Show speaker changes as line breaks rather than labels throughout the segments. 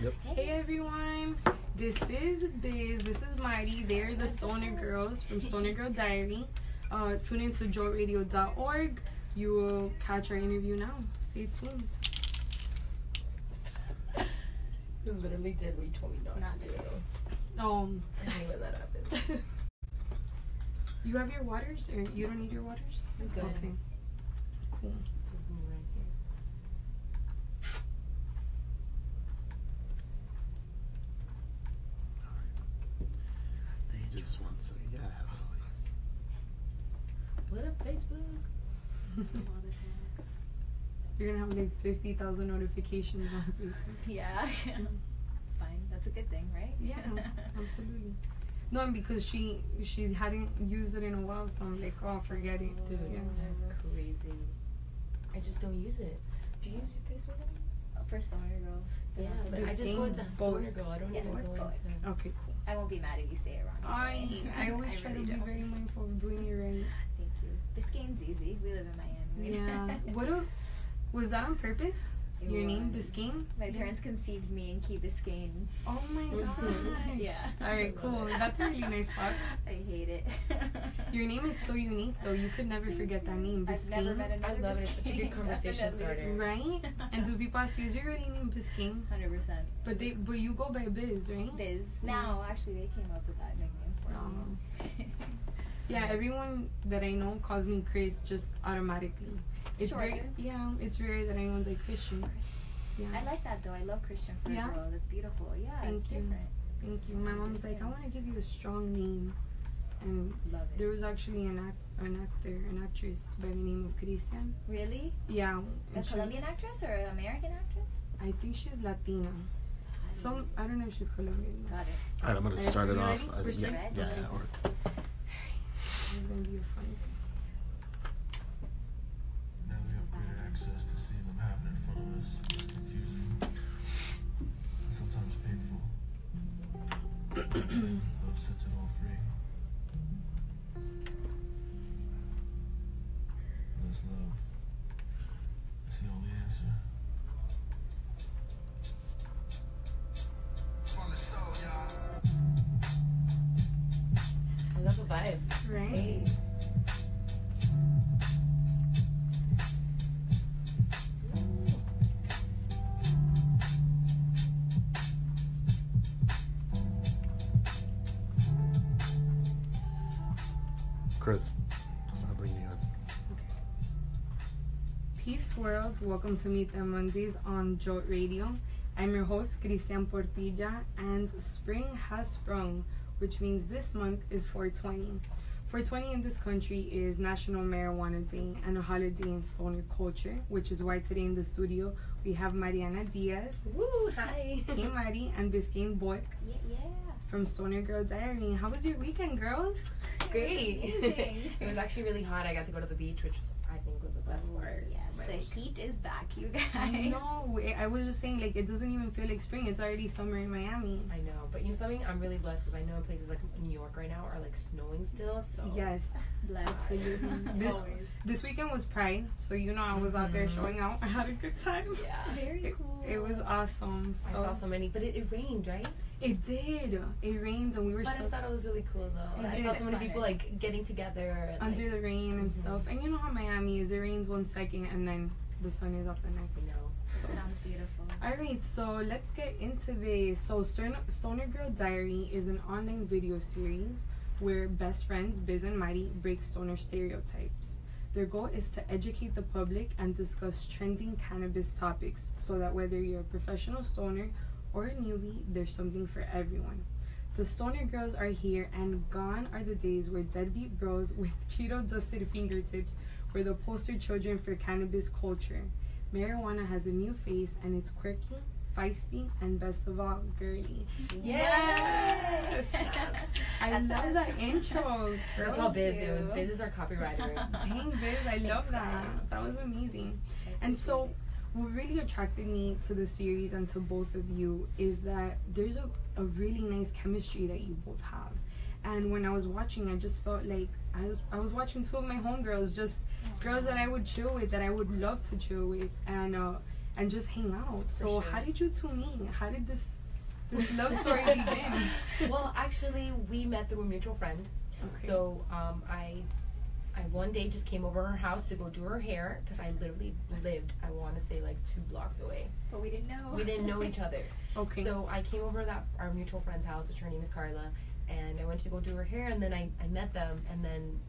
Yep.
Hey everyone, this is Biz, this is Marty. They're the Stoner Girls from Stoner Girl Diary. Tune into joeradio.org. You will catch our interview now. Stay tuned.
You literally did what you told me not to do. I hate when that happens.
You have your waters, or you don't need your waters?
I'm good.
Okay. Cool.
Just one second. Yeah, I have it always.
What up, Facebook? All the tags.
You're gonna have like 50,000 notifications on Facebook.
Yeah, it's fine. That's a good thing, right?
Yeah, absolutely. No, and because she hadn't used it in a while, so I'm like, oh, forget it.
Dude,
Yeah.
I'm crazy. I just don't use it. Do you use your Facebook anymore?
For Stoner Girl.
Yeah, but I just go into Stoner Girl. I don't even go into...
Okay, cool.
I won't be mad if you say it wrong.
I always try to be very mindful of doing it right.
Thank you. Biscayne's easy. We live in Miami.
Yeah. Was that on purpose?
It
Your name,
was.
Biscayne?
My parents conceived me in Key Biscayne.
Oh my gosh.
Yeah.
Alright, cool. That's a really nice spot.
I hate it.
Your name is so unique, though. You could never forget that name,
I've
Biscayne.
never met another
I love it. It's such a good
Biscayne,
conversation
definitely.
starter.
Right? And do people ask you, is your really name Biscayne?
100%.
But you go by Biz, right?
Biz. Now, actually, they came up with that nickname for me.
Yeah, everyone that I know calls me Chris just automatically. It's
shorter.
It's rare that anyone's like Christian. Yeah.
I like that though. I love Christian for a girl. That's beautiful. Yeah,
Thank
it's
you.
different.
Thank you. My mom was like, I want to give you a strong name. And
Love it.
there was actually an actress by the name of Christian.
Really?
Yeah.
A Colombian actress or an American actress?
I think she's Latina. I don't know if she's Colombian.
Got it.
All right, I'm gonna start it off.
Ready?
Yeah.
This is gonna be a fun thing.
Now we have greater access to see them happen in front of us. It's confusing. And sometimes painful. Love sets it all free. That's love. It's the only answer. On the show, y'all.
I love the vibe.
Right?
Hey.
Chris, I'm gonna bring you in.
Peace world, welcome to Meet Them Mondays on Jolt Radio. I'm your host, Cristian Portilla, and spring has sprung, which means this month is 420. 420 in this country is National Marijuana Day and a holiday in stoner culture, which is why today in the studio we have Mariana Diaz.
Woo, hi.
Hey Mari, and Biscayne Boyk
Yeah.
from Stoner Girl Diary. How was your weekend, girls?
Great.
Amazing.
It was actually really hot. I got to go to the beach, which was, I think, was the best part.
Yes,
of my
the
week.
heat is back, you guys.
I know. I was just saying, like, it doesn't even feel like spring. It's already summer in Miami.
I know, but you know something? I'm really blessed because I know places like New York right now are like snowing still. So
Yes.
Bless.
Absolutely. This weekend was Pride, so I was out there showing out. I had a good time.
Yeah.
Very cool.
It was awesome.
I saw so many, but it rained, right?
It did. It rained, and we were
But I thought it was really cool though.
It
I
did.
saw so many people like getting together and,
under
like,
the rain and stuff. And you know how Miami is. It rains one second, and then the sun is up the next.
you know.
So.
Sounds beautiful.
Alright, so let's get into this. So Stoner Girl Diary is an online video series where best friends Biz and Mari break stoner stereotypes. Their goal is to educate the public and discuss trending cannabis topics so that whether you're a professional stoner or a newbie, there's something for everyone. The Stoner Girls are here, and gone are the days where deadbeat bros with Cheeto-dusted fingertips were the poster children for cannabis culture. Marijuana has a new face, and it's quirky, feisty, and best of all, girly. Yes! I love that intro.
That's all Biz doing. Biz is our copywriter.
Dang, Biz, I love that. That was amazing. And so, what really attracted me to the series and to both of you is that there's a really nice chemistry that you both have. And when I was watching, I just felt like I was watching two of my homegirls, just girls that I would chill with, that I would love to chill with. And and just hang out. So
sure.
how did you two meet? How did this love story begin?
Well, actually, we met through a mutual friend.
Okay.
So I one day just came over her house to go do her hair because I literally lived, I want to say, like 2 blocks away.
But we didn't know.
We didn't know each other.
Okay.
So I came over our mutual friend's house, which her name is Carla, and I went to go do her hair, and then I met them, and then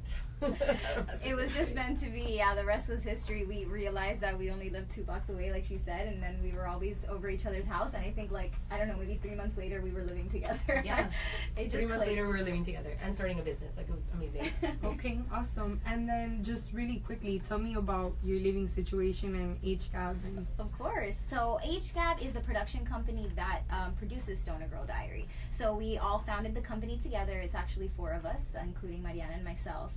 It was just meant to be. Yeah, the rest was history. We realized that we only lived 2 blocks away, like she said, and then we were always over each other's house. And I think, like, I don't know, maybe 3 months later, we were living together.
Yeah.
It just
3 months
clicked.
later, we were living together and starting a business. Like, it was amazing.
Okay, awesome. And then just really quickly, tell me about your living situation and HGAB. And
Of course. So HGAB is the production company that produces Stoner Girl Diary. So we all founded the company together. It's actually 4 of us, including Mariana and myself.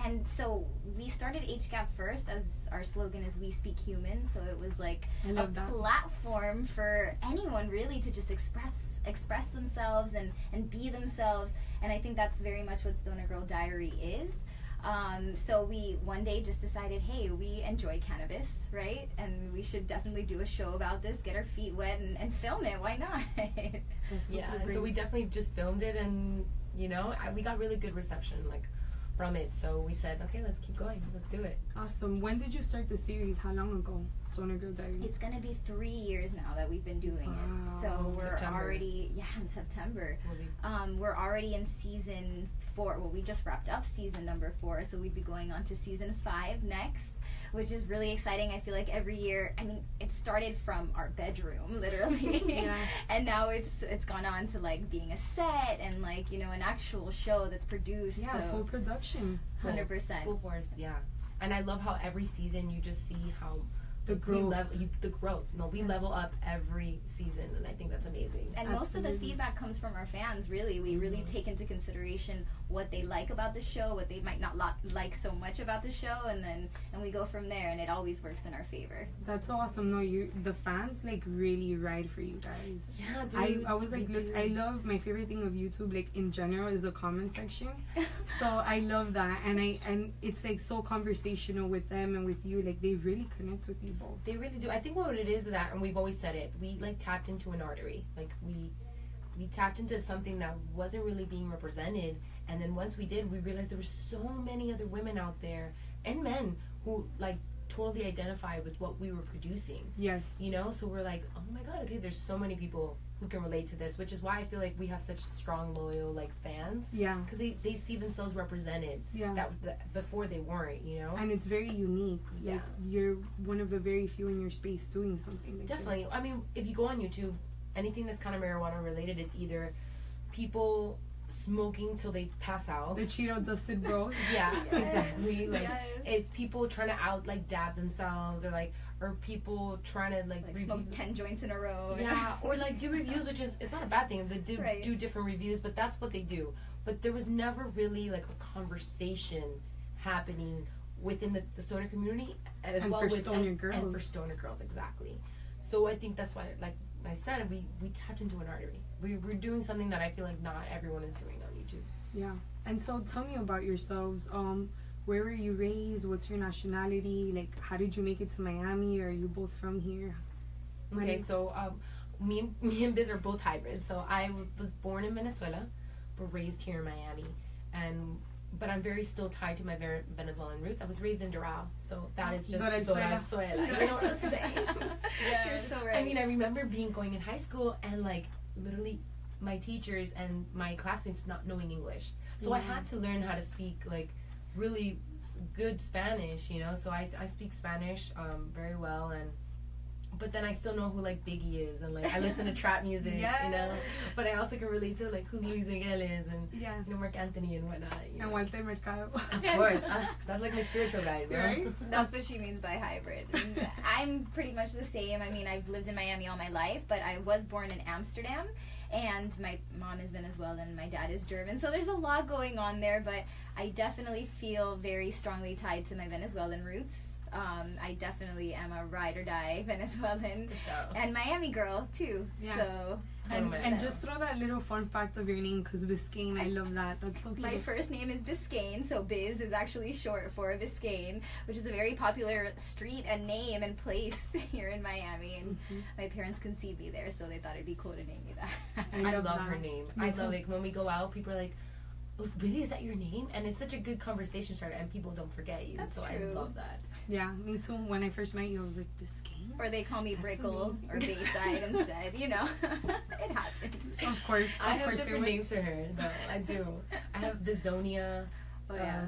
And so we started HGAP first, as our slogan is "We Speak Human." So it was like
I love that.
platform for anyone really to just express themselves and be themselves. And I think that's very much what Stoner Girl Diary is. So we one day just decided, hey, we enjoy cannabis, right? And we should definitely do a show about this, get our feet wet, and film it. Why not?
Yeah, and so we definitely just filmed it, and you know, we got really good reception like from it. So we said, okay, let's keep going, let's do it.
Awesome. When did you start the series? How long ago? Stoner Girl Diary.
It's gonna be 3 years now that we've been doing it. So we're
September.
already in September. We're already in season 4. Well, we just wrapped up season number 4, so we'd be going on to season 5 next, which is really exciting. I feel like every year, I mean, it started from our bedroom, literally.
Yeah.
And now it's gone on to like being a set and like, you know, an actual show that's produced.
Yeah,
so
full production.
100%.
Full force, yeah. And I love how every season you just see how
The growth.
the growth. No, we level up every season, and I think that's amazing.
And most of the
Absolutely.
feedback comes from our fans, really. We really take into consideration what they like about the show, what they might not like so much about the show, and we go from there, and it always works in our favor.
That's awesome. No, the fans like really ride for you guys.
Yeah, dude.
I was like, look, I love, my favorite thing of YouTube, like in general, is the comment section. So I love that, and it's like so conversational with them and with you. Like they really connect with you both.
They really do. I think what it is that, and we've always said it, we like tapped into an artery. Like we tapped into something that wasn't really being represented, and then once we did, we realized there were so many other women out there and men who like totally identified with what we were producing.
Yes.
You know, so we're like, oh my god, okay, there's so many people who can relate to this, which is why I feel like we have such strong, loyal like fans.
Yeah.
Because they see themselves represented.
Yeah.
That before they weren't, you know.
And it's very unique.
Yeah.
Like you're one of the very few in your space doing something like
Definitely.
this.
I mean, if you go on YouTube, anything that's kind of marijuana related, it's either people smoking till they pass out.
The Cheeto dusted bros.
Yeah,
Yes.
exactly. Like
Yes.
it's people trying to dab themselves, or people trying to like review.
Smoke 10 joints in a row.
Yeah, or like do reviews, which is, it's not a bad thing. They do different reviews, but that's what they do. But there was never really like a conversation happening within the stoner community, as
And
well
for
with
stoner girls.
and for stoner girls, exactly. So I think that's why, like I said, we tapped into an artery. We're doing something that I feel like not everyone is doing on YouTube.
Yeah. And so tell me about yourselves. Where were you raised? What's your nationality? Like, how did you make it to Miami? Or are you both from here?
Okay, so me and Biz are both hybrids. So I was born in Venezuela, but raised here in Miami, but I'm very still tied to my Venezuelan roots. I was raised in Doral, so that is just Dorazuela. You know what I'm saying?
You're so right.
I mean, I remember going in high school and like literally my teachers and my classmates not knowing English, so I had to learn how to speak like really good Spanish, you know. So I speak Spanish very well, but then I still know who like Biggie is, and like I listen to trap music, you know. But I also can relate to like who Luis Miguel is, and you know, Mark Anthony and whatnot. You know?
And Walter Mercado.
Of course, that's like my spiritual guide, bro.
Right?
That's what she means by hybrid. I'm pretty much the same. I mean, I've lived in Miami all my life, but I was born in Amsterdam, and my mom is Venezuelan, my dad is German, so there's a lot going on there, but I definitely feel very strongly tied to my Venezuelan roots. I definitely am a ride or die Venezuelan
For sure.
and Miami girl too.
Yeah.
So
And just throw that little fun fact of your name, because Biscayne, I love that. That's so cute.
my first name is Biscayne, so Biz is actually short for Biscayne, which is a very popular street and name and place here in Miami. And my parents conceived me there, so they thought it'd be cool to name me that.
I love
that.
her name.
Me
I
too.
love it. When we go out, people are like, oh, really, is that your name? And it's such a good conversation starter, and people don't forget you.
That's
so
true.
I love that.
Yeah, me too. When I first met you, I was like, Biscayne?
Or they call me
That's
Brickles
amazing.
or Bayside instead, you know. It happens.
Of course.
I
Of
have
course they
different
would.
names for her, though. I do. I have Bizonia,
Oh, yeah.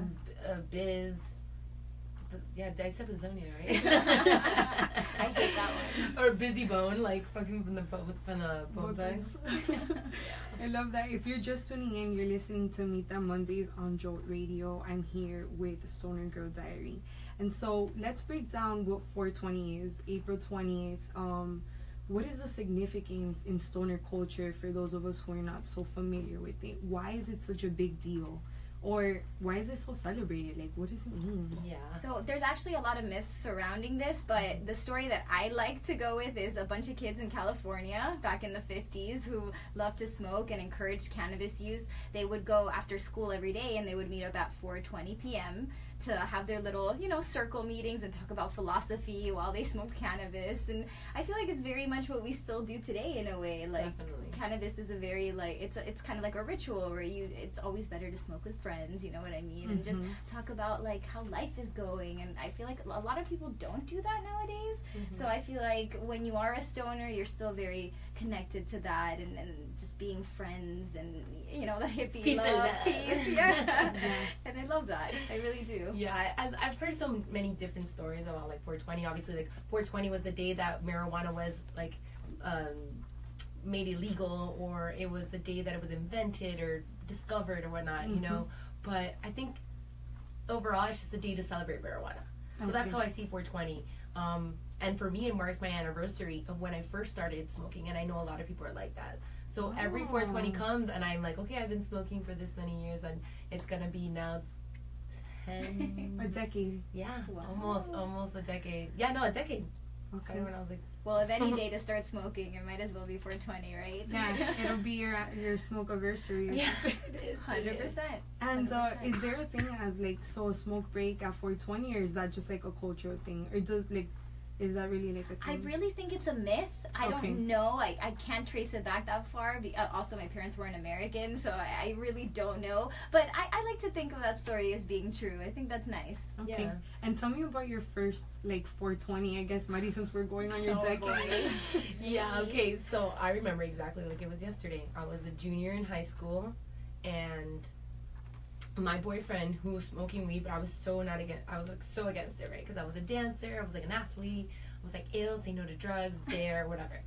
Biz. Yeah, I said Bizonia, right?
I hate that one.
Or Busy Bone, like fucking from the bone thugs.
I love that. If you're just tuning in, you're listening to Mita Mondays on Jolt Radio. I'm here with Stoner Girl Diary. And so let's break down what 420 is, April 20th. What is the significance in stoner culture for those of us who are not so familiar with it? Why is it such a big deal? Or why is it so celebrated? Like, what does it mean?
Yeah.
So there's actually a lot of myths surrounding this, but the story that I like to go with is a bunch of kids in California back in the 50s who loved to smoke and encouraged cannabis use. They would go after school every day and they would meet up at 4:20 p.m. to have their little, circle meetings and talk about philosophy while they smoked cannabis. And I feel like it's very much what we still do today in a way. Like,
Definitely.
cannabis is a very, it's kind of like a ritual where it's always better to smoke with friends, you know what I mean? And just talk about, like, how life is going. And I feel like a lot of people don't do that nowadays. So I feel like when you are a stoner, you're still very connected to that and just being friends and, the hippie
Peace and love.
Peace. Yeah. And I love that. I really do.
Yeah, I've heard so many different stories about, like, 420. Obviously, like, 420 was the day that marijuana was, like, made illegal, or it was the day that it was invented or discovered or whatnot, you know? But I think overall, it's just the day to celebrate marijuana. So that's how I see 420. And for me, it marks my anniversary of when I first started smoking, and I know a lot of people are like that. So every 420 comes, and I'm like, okay, I've been smoking for this many years, and it's gonna be now 10...
A decade.
Yeah,
Wow.
almost a decade. Yeah, no, a decade.
Okay.
Started when I was like...
Well, if any day to start smoking, it might as well be 420, right?
Yeah, it'll be your smoke anniversary.
Yeah, it is.
100%.
And
100%.
is there a thing as, like, so a smoke break at 420, or is that just like a cultural thing, or is that really like a thing?
I really think it's a myth. I
Okay.
don't know. I can't trace it back that far. Also, my parents weren't American, so I really don't know. But I like to think of that story as being true. I think that's nice.
Okay.
Yeah.
And tell me about your first, like, 420, I guess, Mari, since we're going on your
So
decade.
boring.
Yeah, okay, so I remember exactly like it was yesterday. I was a junior in high school, and my boyfriend, who was smoking weed, but I was so against it, right? Because I was a dancer, I was like an athlete, I was like ill, say no to drugs, dare, whatever.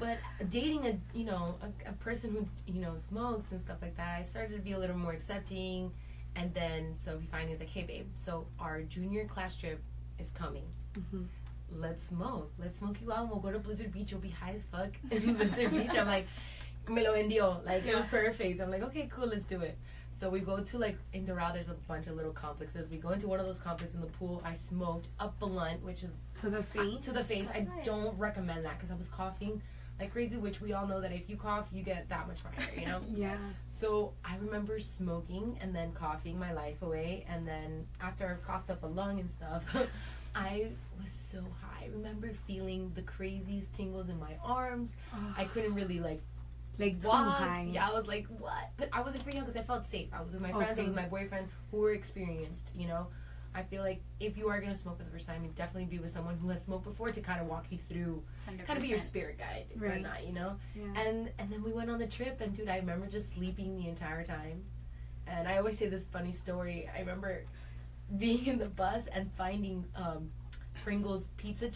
But dating a person who smokes and stuff like that, I started to be a little more accepting. And then so he finally is like, hey babe, so our junior class trip is coming. Let's smoke you out, and we'll go to Blizzard Beach. You'll be high as fuck in Blizzard Beach. I'm like, me lo vendió, like, it was perfect. I'm like, okay, cool, let's do it. So we go to, like, in Doral, there's a bunch of little complexes. We go into one of those complexes in the pool. I smoked a blunt, which is
To the face?
to the face. I don't recommend that because I was coughing like crazy, which we all know that if you cough, you get that much higher, you know?
Yeah.
So I remember smoking and then coughing my life away. And then after I coughed up a lung and stuff, I was so high. I remember feeling the craziest tingles in my arms. I couldn't really, like
too
walk.
high.
Yeah, I was like, what? But I wasn't freaking out because I felt safe. I was with my friends. I was with my boyfriend who were experienced, you know? I feel like if you are going to smoke for the first time, you definitely be with someone who has smoked before to kind of walk you through,
100%.
kind of be your spirit guide or not, you know?
Yeah.
And then we went on the trip, and dude, I remember just sleeping the entire time. And I always say this funny story. I remember being in the bus and finding Pringles pizza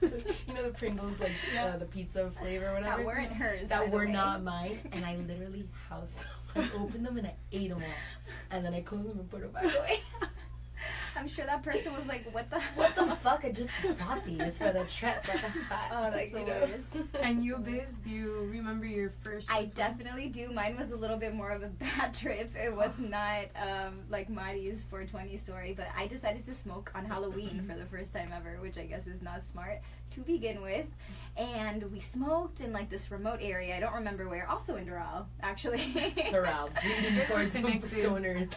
you know, the Pringles, like, the pizza flavor or whatever.
That weren't hers.
That
by the
were
way.
not mine. And I literally housed them. I opened them and I ate them all. And then I closed them and put them back away.
I'm sure that person was like, what the
fuck? I just bought these for the trip. What the fuck?
Oh, that's the worst.
And you, Biz, do you remember your first?
I definitely do. Mine was a little bit more of a bad trip. It was not like Mari's 420 story, but I decided to smoke on Halloween for the first time ever, which I guess is not smart to begin with. And we smoked in like this remote area. I don't remember where. Also in Doral, actually.
Doral, leading towards stoners.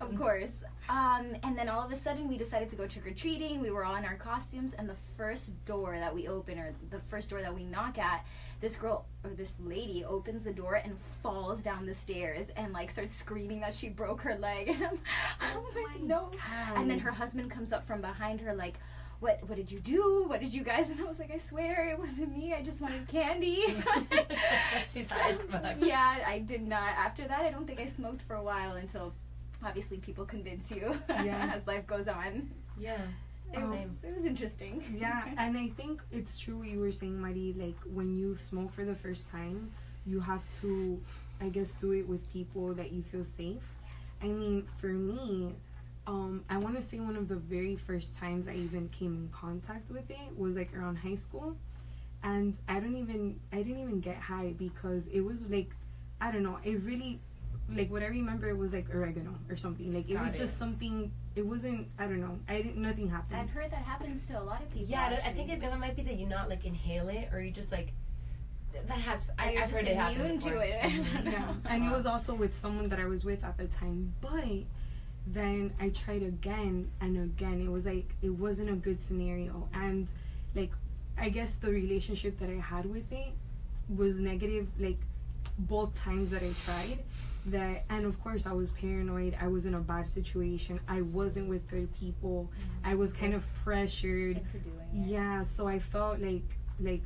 Of course. And then all of a sudden we decided to go trick-or-treating. We were all in our costumes, and the first door that we open, or the first door that we knock at, this girl or this lady opens the door and falls down the stairs and like starts screaming that she broke her leg. And I'm like, no.
God.
And then her husband comes up from behind her like, what did you do? What did you guys? And I was like, I swear it wasn't me. I just wanted candy.
She's high as fuck.
Yeah, I did not. After that, I don't think I smoked for a while until obviously people convince you as life goes on.
Yeah.
It was interesting.
Yeah, and I think it's true what you were saying, Mari, like when you smoke for the first time, you have to, I guess, do it with people that you feel safe. Yes. I mean, for me, I want to say one of the very first times I even came in contact with it was like around high school, and I didn't even get high because it was like, I don't know, it really, like what I remember, it was like oregano or something. Like it was just something. It wasn't. I don't know. Nothing happened.
I've heard that happens to a lot of people.
Yeah, actually. I think it might be that you not like inhale it, or you just like that happens. I've heard it happen.
Immune to it.
Yeah, and it was also with someone that I was with at the time, but then I tried again and again. It was like it wasn't a good scenario, and like I guess the relationship that I had with it was negative. Like both times that I tried. That, and of course I was paranoid. I was in a bad situation. I wasn't with good people. I was kind of pressured
into doing it.
Yeah, so I felt like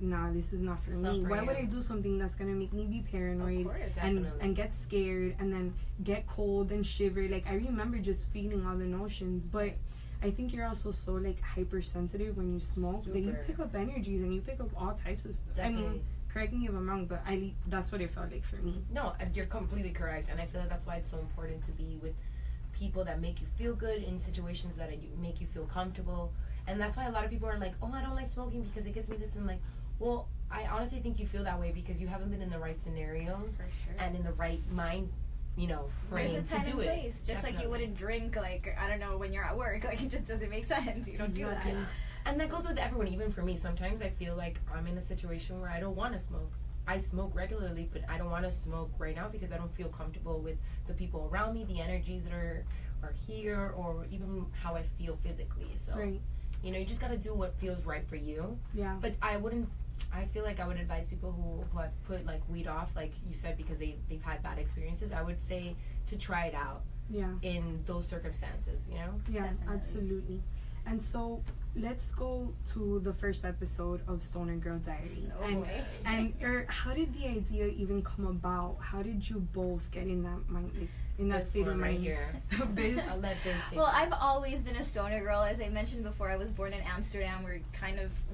nah, this is not for me. Why would I do something that's gonna make me be paranoid and get scared and then get cold and shiver? Like I remember just feeling all the notions. But I think you're also so like hypersensitive when you smoke that you pick up energies and you pick up all types of stuff.
Definitely.
I mean, correct me if I'm wrong, but that's what it felt like for me.
No, you're completely correct, and I feel like that's why it's so important to be with people that make you feel good in situations that make you feel comfortable. And that's why a lot of people are like, oh, I don't like smoking because it gives me this, and like, well, I honestly think you feel that way because you haven't been in the right scenarios and in the right mind, frame to do it.
There's a time and place, just like you wouldn't drink, like, I don't know, when you're at work, like, it just doesn't make sense. You don't do that.
Yeah. And that goes with everyone, even for me. Sometimes I feel like I'm in a situation where I don't want to smoke. I smoke regularly, but I don't want to smoke right now because I don't feel comfortable with the people around me, the energies that are here, or even how I feel physically. So, you just got to do what feels right for you.
Yeah.
But I feel like I would advise people who have put like weed off, like you said, because they've had bad experiences. I would say to try it out.
Yeah.
In those circumstances, Yeah,
definitely. Absolutely. And so let's go to the first episode of Stoner Girl Diary. How did the idea even come about? How did you both get in that mind, like, in that state of mind?
Right here.
Biz?
I'll let Biz take
Well, I've always been a stoner girl. As I mentioned before, I was born in Amsterdam, where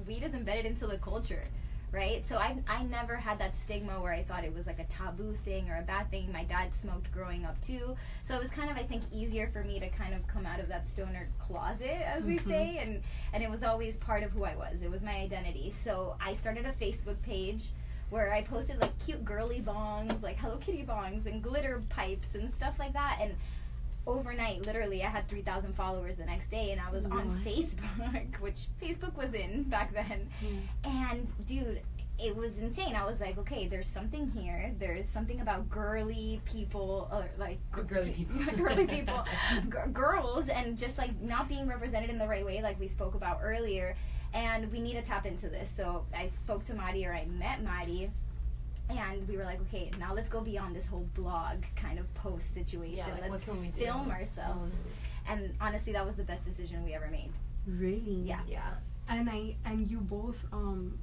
weed is embedded into the culture. Right? So I never had that stigma where I thought it was like a taboo thing or a bad thing. My dad smoked growing up too. So it was kind of, I think, easier for me to kind of come out of that stoner closet, as we say, and it was always part of who I was. It was my identity. So I started a Facebook page where I posted like cute girly bongs, like Hello Kitty bongs and glitter pipes and stuff like that. And overnight, literally, I had 3,000 followers the next day, and I was on Facebook, which Facebook was in back then. And dude, it was insane. I was like, okay, there's something here. There's something about girly people, or like
girly people,
girls, and just like not being represented in the right way, like we spoke about earlier. And we need to tap into this. So I spoke to Madi, or I met Madi. And we were like, okay, now let's go beyond this whole blog kind of post situation.
Yeah, like,
let's
what can we
film
do?
Ourselves. And honestly, that was the best decision we ever made.
Really?
Yeah.
And you both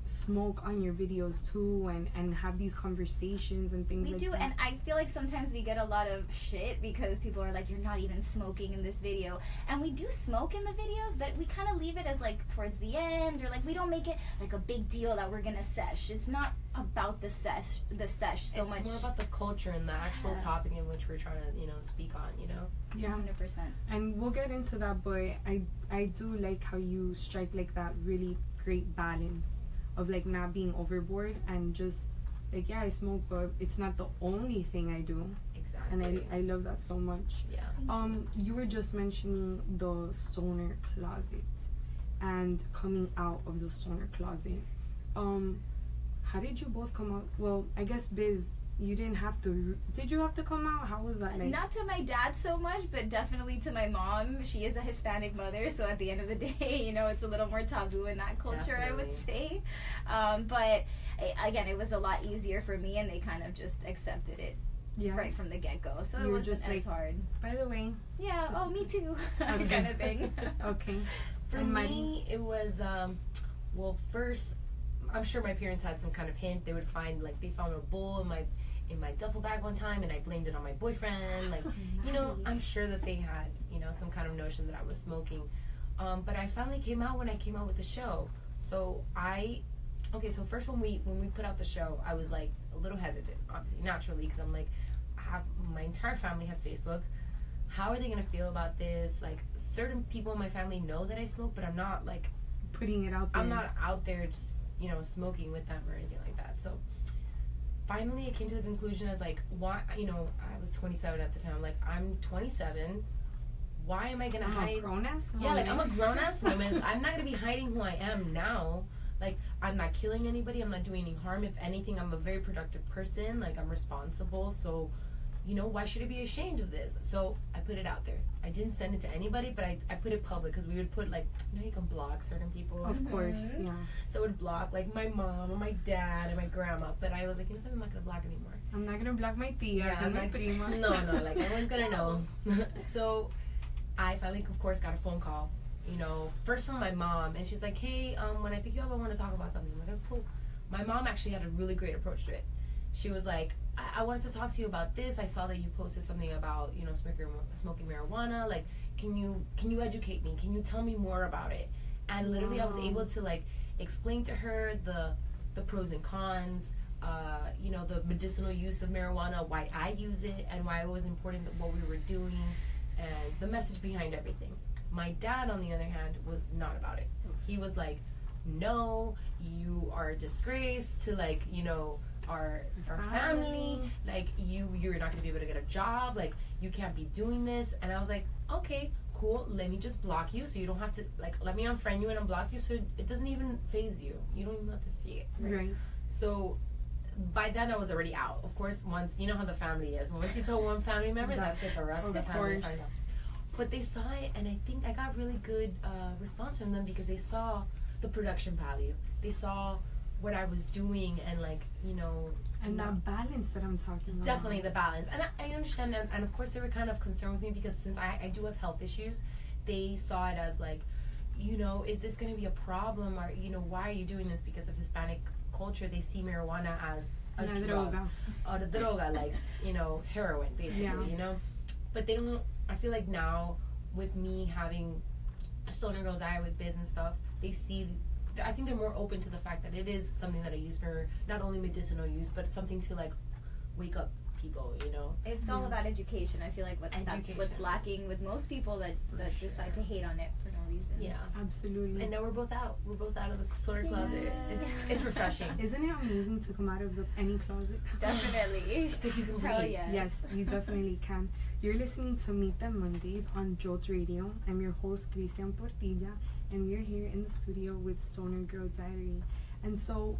smoke on your videos too, and have these conversations and things like that.
We do, and I feel like sometimes we get a lot of shit because people are like, you're not even smoking in this video. And we do smoke in the videos, but we kind of leave it as like towards the end, or like we don't make it like a big deal that we're gonna sesh. It's not about the sesh so
it's
much.
more about the culture and the actual topic in which we're trying to, speak on,
Yeah.
100%.
And we'll get into that, but I do like how you strike like that really great balance of like not being overboard and just like, yeah, I smoke, but it's not the only thing I do.
Exactly.
And I love that so much.
Yeah.
You were just mentioning the stoner closet and coming out of the stoner closet. How did you both come out? Well, I guess Biz, you didn't have to. Did you have to come out? How was that like?
Not to my dad so much, but definitely to my mom. She is a Hispanic mother, so at the end of the day, it's a little more taboo in that culture, I would say. But again, it was a lot easier for me, and they kind of just accepted it right from the get-go. So it wasn't just as hard.
By the way.
Yeah, me too.
Okay.
Kind of thing.
Okay.
For me, it was, well, first, I'm sure my parents had some kind of hint. They would find, like, they found a bowl in my duffel bag one time, and I blamed it on my boyfriend. Like, I'm sure that they had, some kind of notion that I was smoking. But I finally came out when I came out with the show. So so first when we put out the show, I was like a little hesitant, obviously, naturally, because I'm like, my entire family has Facebook. How are they gonna feel about this? Like, certain people in my family know that I smoke, but I'm not like
putting it out there.
I'm not out there just smoking with them or anything like that. So finally, I came to the conclusion as like, why? I was 27 at the time. Like, I'm 27. Why am I gonna hide?
A grown-ass woman.
Yeah, like, I'm a grown-ass woman. I'm not gonna be hiding who I am now. Like, I'm not killing anybody. I'm not doing any harm. If anything, I'm a very productive person. Like, I'm responsible. So, why should I be ashamed of this? So I put it out there. I didn't send it to anybody, but I put it public because we would put, like, you can block certain people.
Of course, yeah.
So I would block, like, my mom or my dad and my grandma. But I was like, something, I'm not going to block anymore.
I'm not going to block my tia and my prima.
No, like, everyone's going to know. So I finally, of course, got a phone call, first from my mom. And she's like, hey, when I pick you up, I want to talk about something. I'm like, oh, cool. My mom actually had a really great approach to it. She was like, I wanted to talk to you about this. I saw that you posted something about, smoking marijuana. Like, can you educate me? Can you tell me more about it? And literally, I was able to, like, explain to her the pros and cons, the medicinal use of marijuana, why I use it, and why it was important that what we were doing, and the message behind everything. My dad, on the other hand, was not about it. He was like, no, you are a disgrace to, like, our family. Like, you're not gonna be able to get a job. Like, you can't be doing this. And I was like, okay, cool, let me just block you so you don't have to, like, let me unfriend you and unblock you so it doesn't even phase you. You don't even have to see it.
Right.
So by then I was already out. Of course, once, you know how the family is. Once you tell one family member, that's it, the rest of the family finds out. But they saw it, and I think I got really good response from them because they saw the production value. They saw what I was doing, and, like,
and that balance that I'm talking about.
Definitely the balance. And I understand that, and of course they were kind of concerned with me because since I do have health issues, they saw it as like, is this going to be a problem, or, why are you doing this? Because of Hispanic culture, they see marijuana as a drug. Or the droga, like, heroin, basically, But they don't, I feel like now, with me having Stoner Girl Diary with Biz and stuff, they see, I think they're more open to the fact that it is something that I use for not only medicinal use, but something to, like, wake up people,
It's all about education. I feel like that's what's lacking with most people that decide to hate on it for no reason.
Yeah,
absolutely.
And now we're both out of the stoner closet. It's refreshing.
Isn't it amazing to come out of any closet?
Definitely.
It's like you can breathe.
Yes, you definitely can. You're listening to Meet Them Mondays on Jolt Radio. I'm your host, Cristian Portilla, and we're here in the studio with Stoner Girl Diary. And so,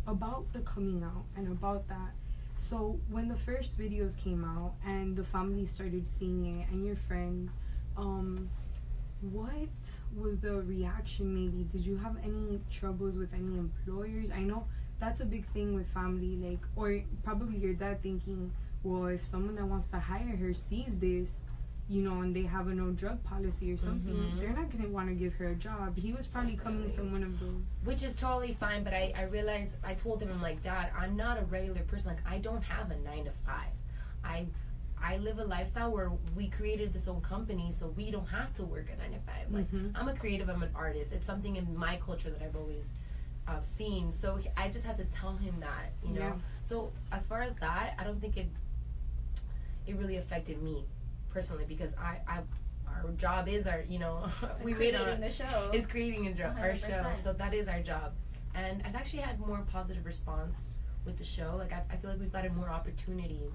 about the coming out and about that, so when the first videos came out and the family started seeing it and your friends, what was the reaction maybe? Did you have any troubles with any employers? I know that's a big thing with family, like, or probably your dad thinking, well, if someone that wants to hire her sees this, and they have a no drug policy or something, they're not going to want to give her a job. He was probably coming from one of those.
Which is totally fine, but I realized, I told him, I'm like, Dad, I'm not a regular person. Like, I don't have a 9 to 5. I live a lifestyle where we created this own company, so we don't have to work a 9 to 5. Like, I'm a creative, I'm an artist. It's something in my culture that I've always scene. So I just had to tell him that, you know.
Yeah.
So as far as that, I don't think it really affected me personally, because our job is our, you know, we made
the show.
is creating our show,
100%.
so that is our job. And I've actually had more positive response with the show. Like I feel like we've gotten more opportunities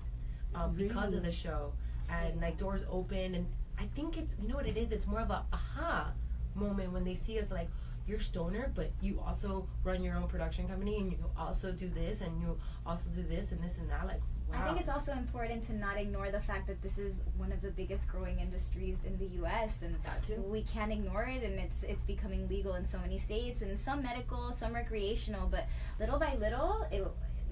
because of the show, and like doors open. And I think it's, you know what it is, it's more of a aha moment when they see us, like, you're stoner, but you also run your own production company, and you also do this, and you also do this and this and that. Like, wow.
I think it's also important to not ignore the fact that this is one of the biggest growing industries in the U.S. and
That too.
we can't ignore it, and it's becoming legal in so many states, and some medical, some recreational, but little by little,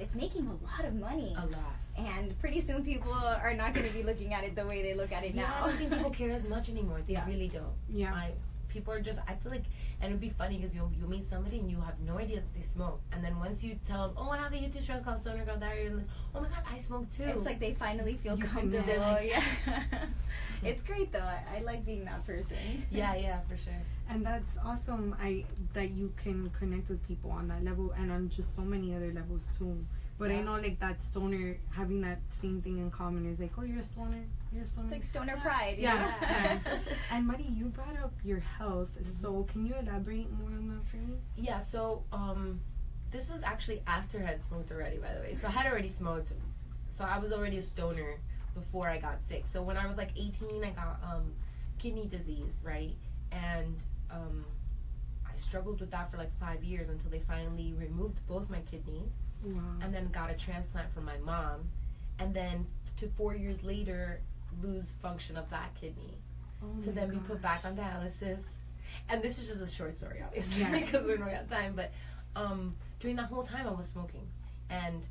it's making a lot of money.
A lot.
And pretty soon people are not going to be looking at it the way they look at it
Yeah,
now.
I don't think people care as much anymore. They really don't.
Yeah.
People are just, I feel like, and it'd be funny because you'll meet somebody and you have no idea that they smoke, and then once you tell them, oh, I have a YouTube channel called Stoner Girl Diary, and like, oh my god, I smoke too.
It's like they finally feel
You
comfortable.
connect.
Like,
Yeah. It's great though. I like being that person.
yeah, for sure.
And that's awesome. That you can connect with people on that level and on just so many other levels too. But I know, like, that stoner, having that same thing in common is like, oh, you're a stoner. You're a stoner.
It's like stoner pride.
Yeah.
Yeah.
And Mari, you brought up your health. So can you elaborate more on that for me?
Yeah, so this was actually after I had smoked already, by the way. So I had already smoked. So I was already a stoner before I got sick. So when I was like 18, I got kidney disease, right? And I struggled with that for like 5 years until they finally removed both my kidneys.
Wow.
And then got a transplant from my mom. And then to 4 years later, lose function of that kidney.
Oh
To
my
then be put
gosh.
back on dialysis. And this is just a short story, obviously,
Yes.
because we don't have time. But during that whole time, I was smoking. And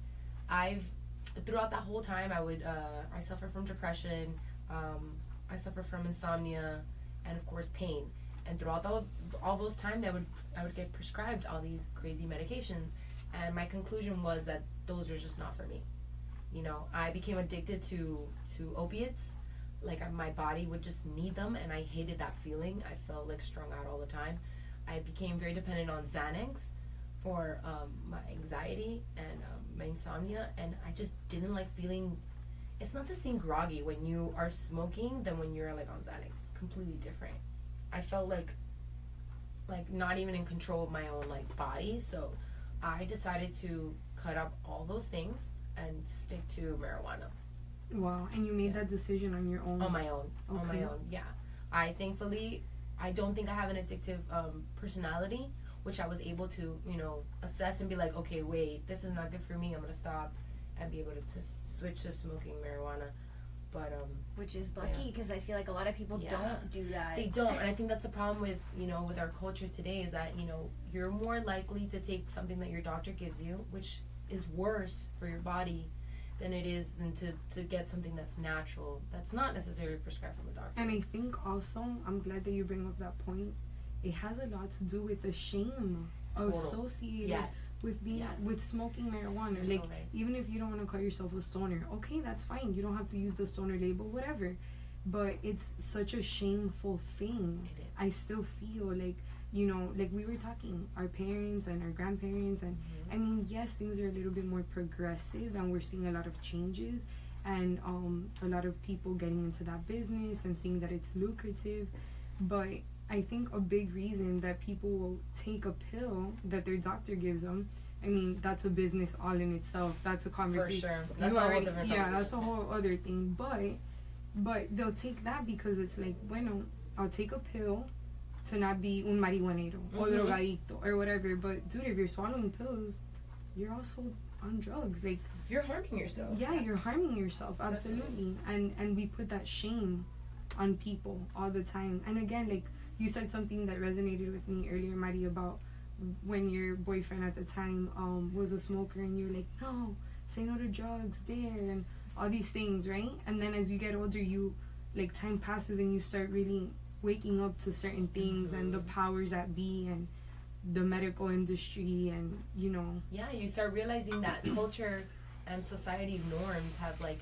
throughout that whole time, I suffer from depression, I suffer from insomnia, and of course pain. And throughout all those times, I would get prescribed all these crazy medications. And my conclusion was that those were just not for me. You know, I became addicted to opiates. Like, my body would just need them, and I hated that feeling. I felt like strung out all the time. I became very dependent on Xanax for my anxiety and my insomnia, and I just didn't like feeling. It's not the same groggy when you are smoking than when you're like on Xanax. It's completely different. I felt like not even in control of my own like body. So I decided to cut up all those things and stick to marijuana.
Wow. And you made that decision on your own?
On my own.
Okay.
On my own, yeah. I don't think I have an addictive personality, which I was able to, you know, assess and be like, okay, wait, this is not good for me. I'm going to stop and be able to switch to smoking marijuana. But
Which is lucky, because I feel like a lot of people don't do that.
They don't, and I think that's the problem with, you know, with our culture today, is that, you know, you're more likely to take something that your doctor gives you, which is worse for your body than it is than to get something that's natural, that's not necessarily prescribed from a doctor.
And I think also, I'm glad that you bring up that point, it has a lot to do with the shame associated with being with smoking marijuana.
You're
like,
so right.
even if you don't want to call yourself a stoner, okay, that's fine. You don't have to use the stoner label, whatever. But it's such a shameful thing.
It is.
I still feel like, you know, like we were talking, our parents and our grandparents, and I mean, yes, things are a little bit more progressive, and we're seeing a lot of changes, and a lot of people getting into that business and seeing that it's lucrative. But I think a big reason that people will take a pill that their doctor gives them, I mean, that's a business all in itself. That's a conversation.
For sure. That's a whole different
yeah,
conversation.
that's a whole other thing. But they'll take that because it's like, bueno, I'll take a pill to not be un marihuanero or drogadicto or whatever. But dude, if you're swallowing pills, you're also on drugs. Like,
You're harming yourself.
yeah, you're harming yourself, absolutely. And we put that shame on people all the time. And again, like, you said something that resonated with me earlier, Mari, about when your boyfriend at the time was a smoker, and you're like, no, say no to drugs there, and all these things, right? And then as you get older, you, like, time passes and you start really waking up to certain things and the powers that be and the medical industry, and, you know.
Yeah, you start realizing that culture and society norms have, like,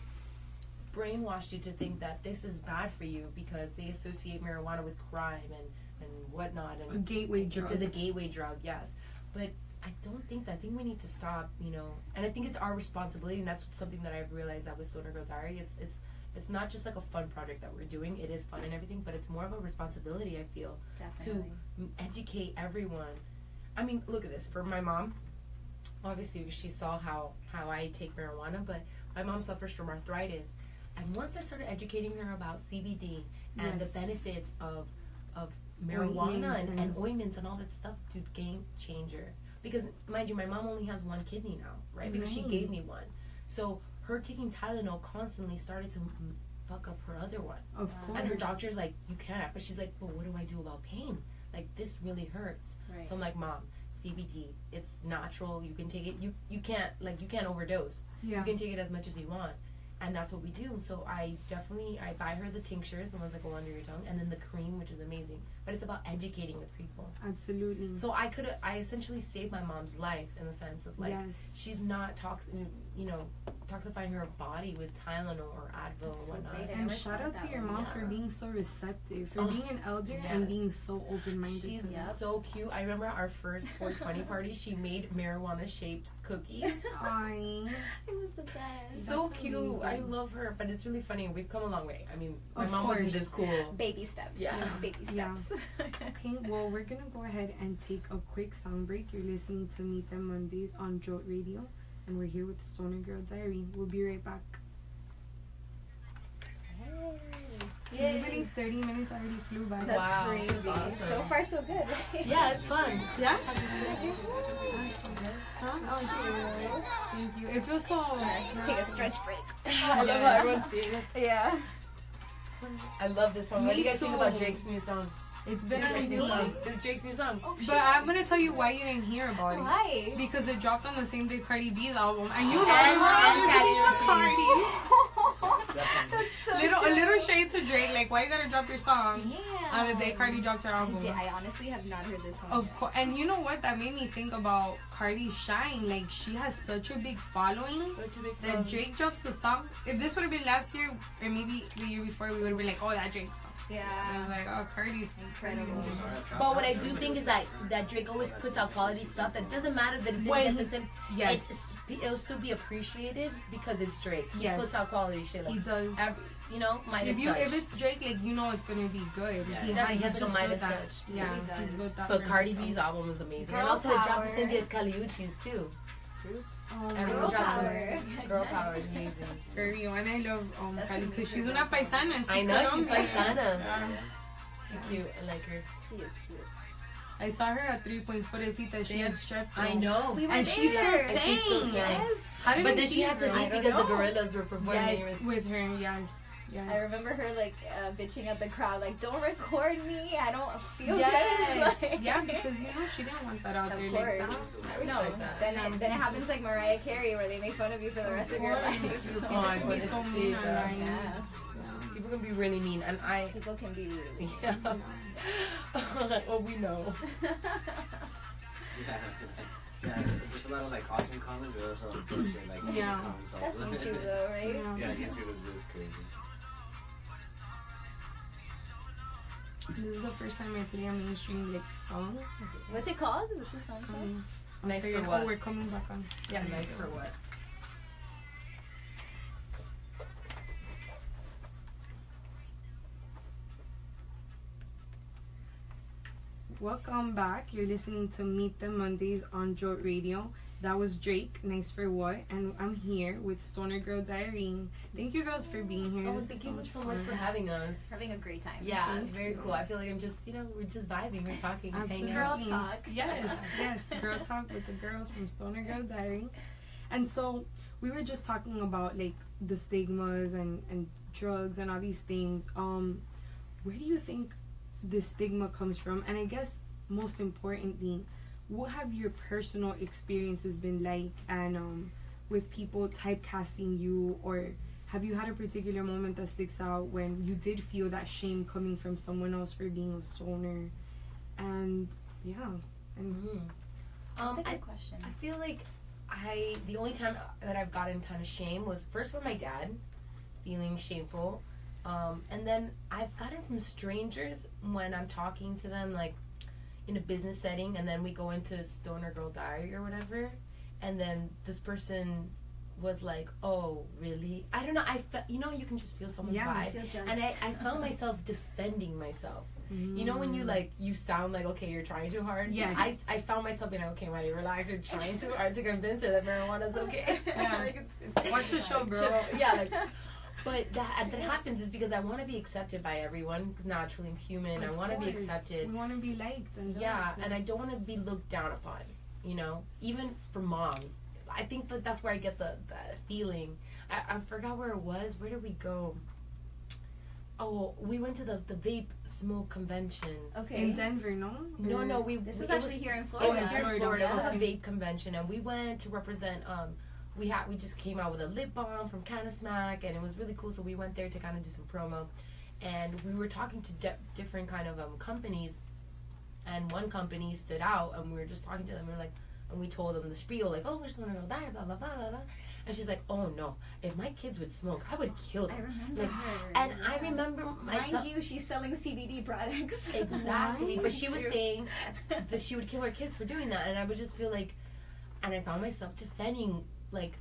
brainwashed you to think that this is bad for you because they associate marijuana with crime and whatnot. And
A gateway drug.
It's a gateway drug, yes. But I think we need to stop, you know, and I think it's our responsibility, and that's something that I've realized that with Stoner Girl Diary. It's not just like a fun project that we're doing. It is fun and everything, but it's more of a responsibility, I feel,
Definitely.
to educate everyone. I mean, look at this. For my mom, obviously she saw how I take marijuana, but my mom suffers from arthritis. And once I started educating her about CBD and the benefits of marijuana and ointments and all that stuff, dude, game changer. Because, mind you, my mom only has one kidney now, right? Because she gave me one. So her taking Tylenol constantly started to fuck up her other one.
Of course.
And her doctor's like, you can't. But she's like, but what do I do about pain? Like, this really hurts.
Right.
So I'm like, Mom, CBD, it's natural. You can take it. You can't overdose.
Yeah.
You can take it as much as you want. And that's what we do. So I buy her the tinctures, the ones that go under your tongue, and then the cream, which is amazing. But it's about educating the people.
Absolutely.
So I essentially saved my mom's life in the sense of, like, she's not toxifying her body with Tylenol or Advil or whatnot.
And shout out to your mom for being so receptive, for being an elder and being so open-minded.
She's so cute. I remember our first 420 party. She made marijuana-shaped cookies.
It
was the best.
So cute. Amazing. I love her, but it's really funny. We've come a long way. I mean, my mom wasn't this cool.
Baby steps.
Yeah.
Baby steps.
Yeah. Okay, well, we're gonna go ahead and take a quick song break. You're listening to Meet Them Mondays on Jolt Radio, and we're here with Stoner Girl Diary. We'll be right back. Can you believe 30 minutes already flew by?
That's crazy.
Awesome.
So far, so good, right?
Yeah, it's fun.
Yeah? Huh? Oh, thank you. It feels so...
Take a stretch break.
I love how everyone's seeing it.
Yeah.
I love this song. What do you guys think about Drake's new song?
It's been
Drake's new song. This is Drake's new song.
But I'm gonna tell you why you didn't hear about it.
Why?
Because it dropped on the same day Cardi B's album, and you know a little shade to Drake, like, why you gotta drop your song on the day Cardi dropped her album?
I honestly have not heard this one.
Of course, and you know what? That made me think about Cardi's shine. Like, she has such a big following that Drake drops a song. If this would have been last year or maybe the year before, we would have been like, oh, that Drake song.
Yeah.
And I was like, oh, Cardi's
incredible.
But what I do think is that Drake always puts out quality stuff. That doesn't matter that it didn't get the same.
Yes.
It'll still be appreciated because it's Drake. He
Yes.
puts out quality shit. Like,
He does.
If
it's Drake, like, you know it's gonna be good.
Yeah, he has a Midas touch.
Yeah, he's built that.
But Cardi B's album was amazing.
Girl
and also it dropped
power.
the same day as Caliucci's too. True.
Girl power.
Girl power is amazing.
For you, and I love Cali because she's una paisana. She's
I know, she's
Colombian.
paisana.
Yeah.
She's cute. I like her.
She is cute.
I saw her at 3 Points, pobrecita. She had strep throat.
I know.
We were
And she's still
there.
And she's still
sang.
sang.
Yes.
How did
But
we
then
see
she had to
her?
leave because the gorillas were performing
with her. Yes.
I remember her bitching at the crowd, like, "Don't record me. I don't feel
yes.
good." Like,
Yeah, because she didn't want that out
of
there
course.
like that.
I respect that.
Then it happens like Mariah Carey, where they make fun of you for the rest of your life.
Oh, I want to
so
see
mean
that.
online.
Yeah.
People can be really mean, and
People can be really.
Yeah. Well, we know.
Yeah, there's a lot of like awesome comments, but also bullshit like comments
That's
also.
YouTube though, right?
Yeah, YouTube is just crazy.
This is the first time I play a mainstream like song.
What's it called? What's the song
It's
called?
coming.
Nice
So,
for
oh,
what?
we're coming back on.
Yeah, nice for what?
Welcome back. You're listening to Meet Them Mondays on Jolt Radio. That was Drake, Nice for What? And I'm here with Stoner Girl Diary. Thank you girls for being here.
Oh,
This
thank
is
you so much for having us.
Having a great time.
Yeah,
Thank
very
you.
cool. I feel like I'm just, we're just vibing, we're talking, hanging
Absolutely.
out.
Girl talk.
Yes, Girl Talk with the girls from Stoner Girl Diary. And so we were just talking about like the stigmas and drugs and all these things. Where do you think the stigma comes from? And I guess most importantly, what have your personal experiences been like, and with people typecasting you, or have you had a particular moment that sticks out when you did feel that shame coming from someone else for being a stoner? And
That's a good question.
I feel like the only time that I've gotten kind of shame was first from my dad, feeling shameful, and then I've gotten from strangers when I'm talking to them, like, in a business setting, and then we go into Stoner Girl Diary or whatever, and then this person was like, oh, really? I don't know. You know, you can just feel someone's vibe.
Feel judged.
And I found myself defending myself. You know when you sound like, okay, you're trying too hard?
Yes.
I found myself being like, okay, Maddie, relax. You're trying too hard to convince her that marijuana's okay.
Yeah.
Like,
Watch the show, bro.
Yeah, like, but that happens is because I want to be accepted by everyone. Naturally, I'm human. I want to be accepted.
We want to be liked. And
and I don't want to be looked down upon, you know? Even for moms. I think that's where I get the feeling. I forgot where it was. Where did we go? Oh, we went to the vape smoke convention.
Okay.
In Denver, no?
No,
This was actually here in Florida.
It was here in Florida. It was like a
Okay.
vape convention, and we went to represent. We just came out with a lip balm from Cannabis, and it was really cool. So we went there to kind of do some promo, and we were talking to different kind of companies, and one company stood out, and we were just talking to them. We were like, and we told them the spiel, like, oh, we're just gonna go die, blah blah blah blah blah. And she's like, oh no, if my kids would smoke, I would kill them.
I remember
Like,
her.
and I remember myself.
Mind you, she's selling CBD products.
Exactly, but she was
True.
saying that she would kill her kids for doing that, and I would just feel like, and I found myself defending like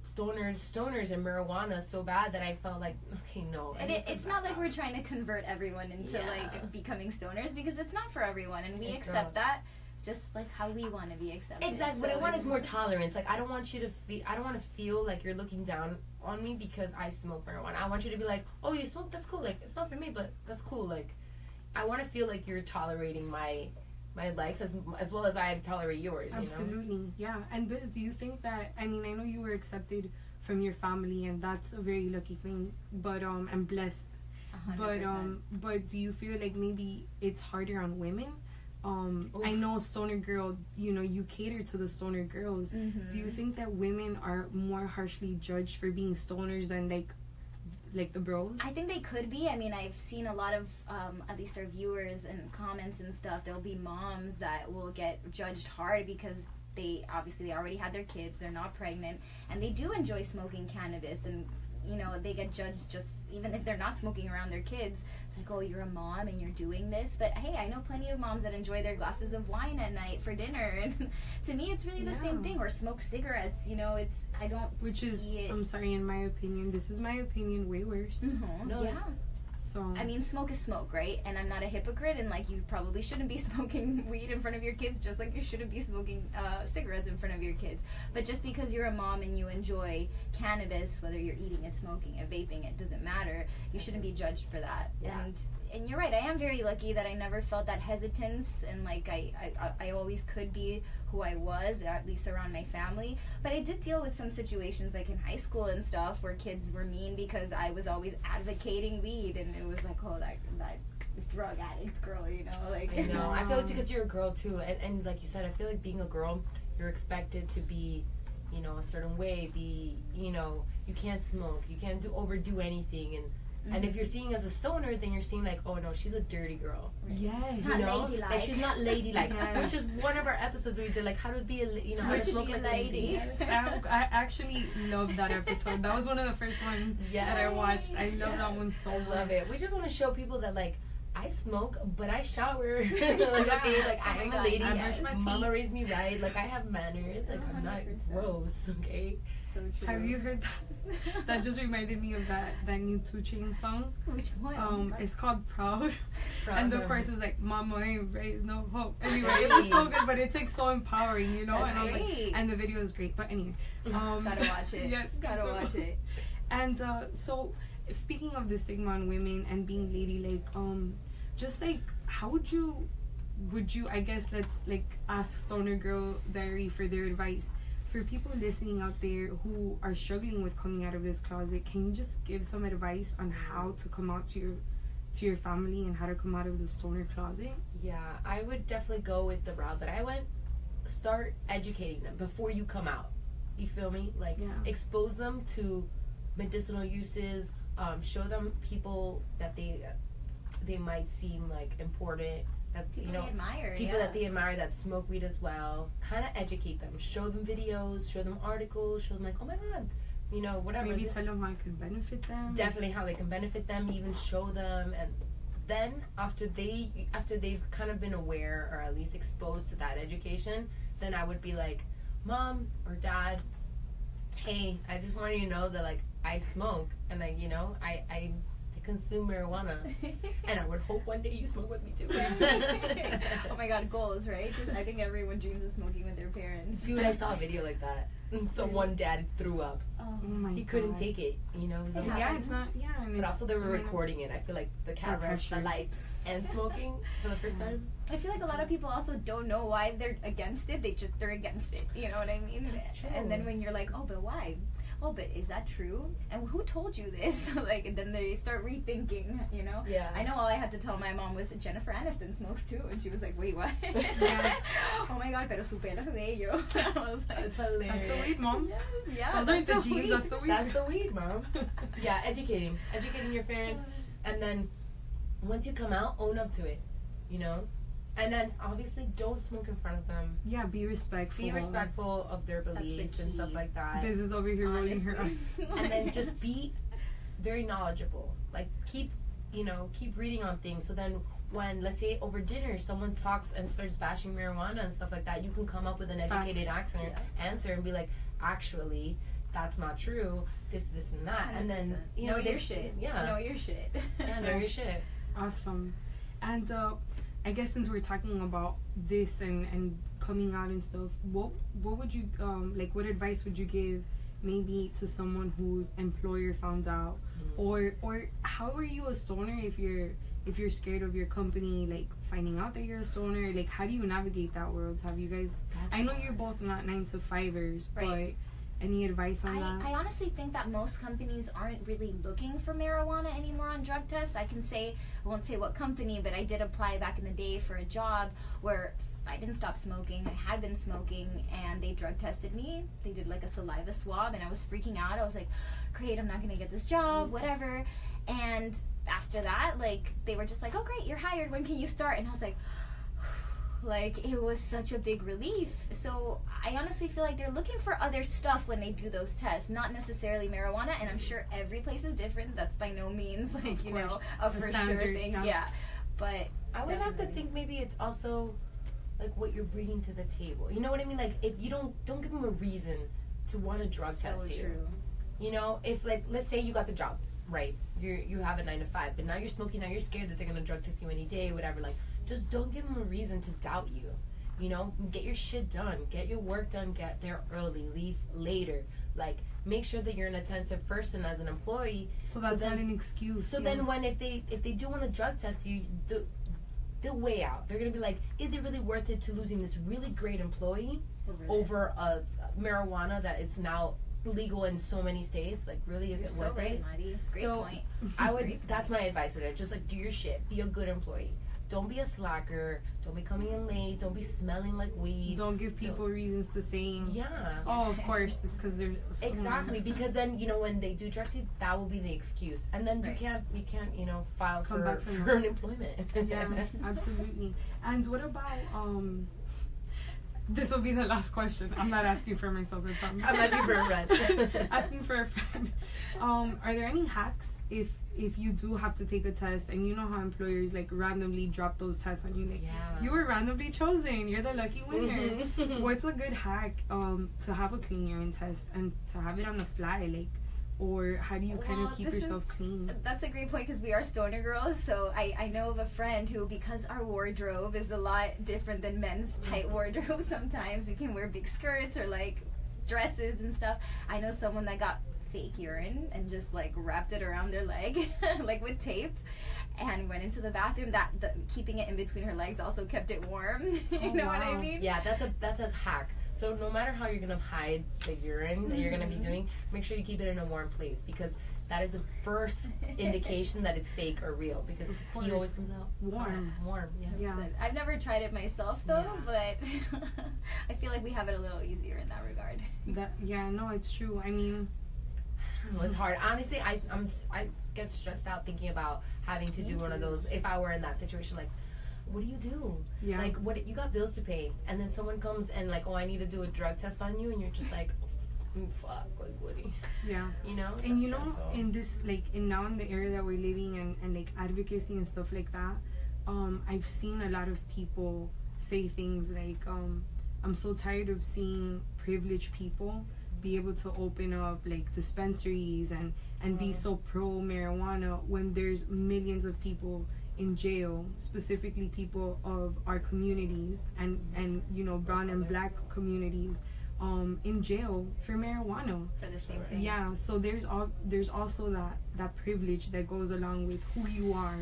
stoners and marijuana so bad that I felt like, okay, no.
And it's not like we're trying to convert everyone into
Yeah.
like becoming stoners, because it's not for everyone, and we
It's
accept
not.
that just like how we want to be accepted.
Exactly.
So
What I want is more tolerance. Like, I don't want you to feel. I don't want to feel like you're looking down on me because I smoke marijuana. I want you to be like, oh, you smoke? That's cool. Like, it's not for me, but that's cool. Like, I want to feel like you're tolerating my likes as well as I tolerate yours. You know?
Absolutely, yeah. And Biz, do you think that? I mean, I know you were accepted from your family, and that's a very lucky thing. But I'm blessed.
100%.
But do you feel like maybe it's harder on women? I know Stoner Girl, you know, you cater to the Stoner girls.
Mhm.
Do you think that women are more harshly judged for being stoners than like the bros?
I think they could be. I mean, I've seen a lot of, at least our viewers and comments and stuff, there'll be moms that will get judged hard because they already had their kids, they're not pregnant, and they do enjoy smoking cannabis, and, you know, they get judged just, even if they're not smoking around their kids. It's like, oh, you're a mom and you're doing this. But hey, I know plenty of moms that enjoy their glasses of wine at night for dinner, and to me it's really the same thing. Or smoke cigarettes, you know. It's, I don't
Which
see
is,
it.
I'm sorry, in my opinion, this is my opinion, way worse.
Mhm.
No.
Yeah.
So
I mean, smoke is smoke, right? And I'm not a hypocrite, and like, you probably shouldn't be smoking weed in front of your kids, just like you shouldn't be smoking cigarettes in front of your kids. But just because you're a mom and you enjoy cannabis, whether you're eating it, smoking it, vaping it, doesn't matter. You shouldn't be judged for that.
Yeah.
And you're right, I am very lucky that I never felt that hesitance, and like I always could be who I was, or at least around my family. But I did deal with some situations like in high school and stuff where kids were mean because I was always advocating weed, and it was like, oh, that drug addict girl, you know, like.
I know. I feel it's because you're a girl too, and like you said, I feel like being a girl, you're expected to be, you know, a certain way. Be, you know, you can't smoke, you can't overdo anything, and if you're seeing as a stoner, then you're seeing like, oh no, she's a dirty girl.
yes,
She's
You
not
know,
ladylike.
like she's not ladylike.
Yes.
Which is one of our episodes where we did like how to be a, you know, how to
Which
smoke
she
like a
lady.
lady.
I actually love that episode. That was one of the first ones that I
Yes.
watched. I love that one so
I
much.
love it. We just want to show people that like I smoke, but I shower. Like, okay, like I am a lady.
I brush my
Mama
teeth.
raised me right. Like I have manners. Like I'm not
100%.
gross. Okay.
So true.
Have you heard that? That just reminded me of that new 2 Chainz song.
Which one?
It's called Proud.
Proud
And the
of
chorus
him.
is like, Mama ain't raised no hope. Anyway, it was so good, but it's like so empowering, you know?
That's
and I was like,
great.
and the video is great. But anyway,
Gotta watch it.
Yes,
Gotta
so-
watch it.
And so, speaking of the stigma on women and being ladylike, just like, how would you, I guess, let's like ask Stoner Girl Diary for their advice. For people listening out there who are struggling with coming out of this closet, can you just give some advice on how to come out to your family and how to come out of the stoner closet?
Yeah, I would definitely go with the route that I went. Start educating them before you come out. You feel me? Like,
Yeah.
expose them to medicinal uses. Show them people that they might seem like important. That
People
you know,
they admire.
people that they admire that smoke weed as well. Kind of educate them. Show them videos. Show them articles. Show them like, oh my god, you know, whatever.
Maybe
this-
tell them how it could benefit them.
definitely how they can benefit them. Even show them and then after they've kind of been aware or at least exposed to that education, then I would be like, Mom or Dad, hey, I just want you to know that like I smoke and I consume marijuana, and I would hope one day you smoke with me too.
Oh my God, goals, right? 'Cause I think everyone dreams of smoking with their parents.
Dude, I saw a video like that. So one dad threw up.
Oh
my
He couldn't take it, you know. It was like,
Yeah, it's not. Yeah, and
but also they were recording it. I feel like the cameras, the lights, and smoking for the first time.
I feel like a lot of people also don't know why they're against it. They're against it. You know what I mean?
That's true.
And then when you're like, oh, but why? Oh, but is that true? And who told you this? Like, and then they start rethinking, you know?
Yeah.
I know all I had to tell my mom was Jennifer Aniston smokes too. And she was like, wait, what?
Yeah.
Oh my God, pero su pelo bello. I was like,
That's hilarious.
That's the weed, Mom.
yeah,
Those aren't the
that's
jeans. That's the weed.
That's the weed, Mom. Yeah, educating your parents, and then once you come out, own up to it, you know. And then obviously don't smoke in front of them.
Yeah, be respectful.
Be respectful of their beliefs and stuff like that.
This is over here rolling her eyes.
And then just be very knowledgeable. Like keep reading on things. So then when, let's say over dinner, someone talks and starts bashing marijuana and stuff like that, you can come up with an educated answer and be like, actually, that's not true. This and that. 100%. And then
know your shit. Yeah. Know your shit.
Yeah, know your shit.
Awesome. And I guess since we're talking about this and coming out and stuff, what would you what advice would you give maybe to someone whose employer found out, or how are you a stoner if you're scared of your company like finding out that you're a stoner? Like, how do you navigate that world? Have you guys? I know you're both not 9-to-5ers, right. But any advice on that?
I honestly think that most companies aren't really looking for marijuana anymore on drug tests. I won't say what company, but I did apply back in the day for a job where I didn't stop smoking. I had been smoking, and they drug tested me. They did like a saliva swab, and I was freaking out. I was like, great, I'm not going to get this job, whatever. And after that, like, they were just like, oh, great, you're hired. When can you start? And I was like, like, it was such a big relief. So I honestly feel like they're looking for other stuff when they do those tests, not necessarily marijuana. And I'm sure every place is different. That's by no means like, a for sure thing. Yeah. But
I would have to think maybe it's also like what you're bringing to the table. You know what I mean? Like, if you don't give them a reason to want to drug test you.
True.
You know, if like, let's say you got the job, right? You have a 9-to-5, but now you're smoking. Now you're scared that they're gonna drug test you any day, whatever. Like, just don't give them a reason to doubt you. You know, get your shit done, get your work done, get there early, leave later. Like, make sure that you're an attentive person as an employee.
So that's not an excuse.
So then, when if they do want to drug test you, they'll weigh out. They're gonna be like, is it really worth it to losing this really great employee over a marijuana that it's now legal in so many states? Like, really, is it worth it?
Great point.
I would. That's my advice with it. Just like, do your shit. Be a good employee. Don't be a slacker. Don't be coming in late. Don't be smelling like weed.
Don't give people reasons to say.
Yeah.
Oh, of course, it's because they're
exactly, because then when they do drug you, that will be the excuse, and then you can't file for unemployment.
Yeah, absolutely. And what about this will be the last question. I'm not asking for myself, I promise.
I'm asking for a friend.
Asking for a friend. Are there any hacks if you do have to take a test, and you know how employers like randomly drop those tests on you, like you were randomly chosen, you're the lucky winner. What's a good hack to have a clean urine test and to have it on the fly, like, or how do you kind of keep yourself clean?
That's a great point, because we are stoner girls. So I know of a friend who, because our wardrobe is a lot different than men's tight wardrobe, sometimes we can wear big skirts or like dresses and stuff. I know someone that got fake urine and just like wrapped it around their leg like with tape, and went into the bathroom. Keeping it in between her legs also kept it warm. You know what I mean?
Yeah, that's a hack. So no matter how you're gonna hide the urine that you're gonna be doing, make sure you keep it in a warm place, because that is the first indication that it's fake or real, because he always comes out warm. Yeah.
I've never tried it myself though, but I feel like we have it a little easier in that regard.
No, it's true. I mean,
it's hard. Honestly, I get stressed out thinking about having to do one of those. If I were in that situation, like, what do you do? Yeah. Like, what, you got bills to pay, and then someone comes and like, oh, I need to do a drug test on you, and you're just like, fuck, like Woody.
Yeah.
You know?
And
That's
you know,
stressful.
in this, like, in now in the era that we're living and like advocacy and stuff like that, I've seen a lot of people say things like, I'm so tired of seeing privileged people be able to open up like dispensaries and be so pro marijuana when there's millions of people in jail, specifically people of our communities and you know, brown and black communities in jail for marijuana.
For the same thing.
Yeah, so there's also that privilege that goes along with who you are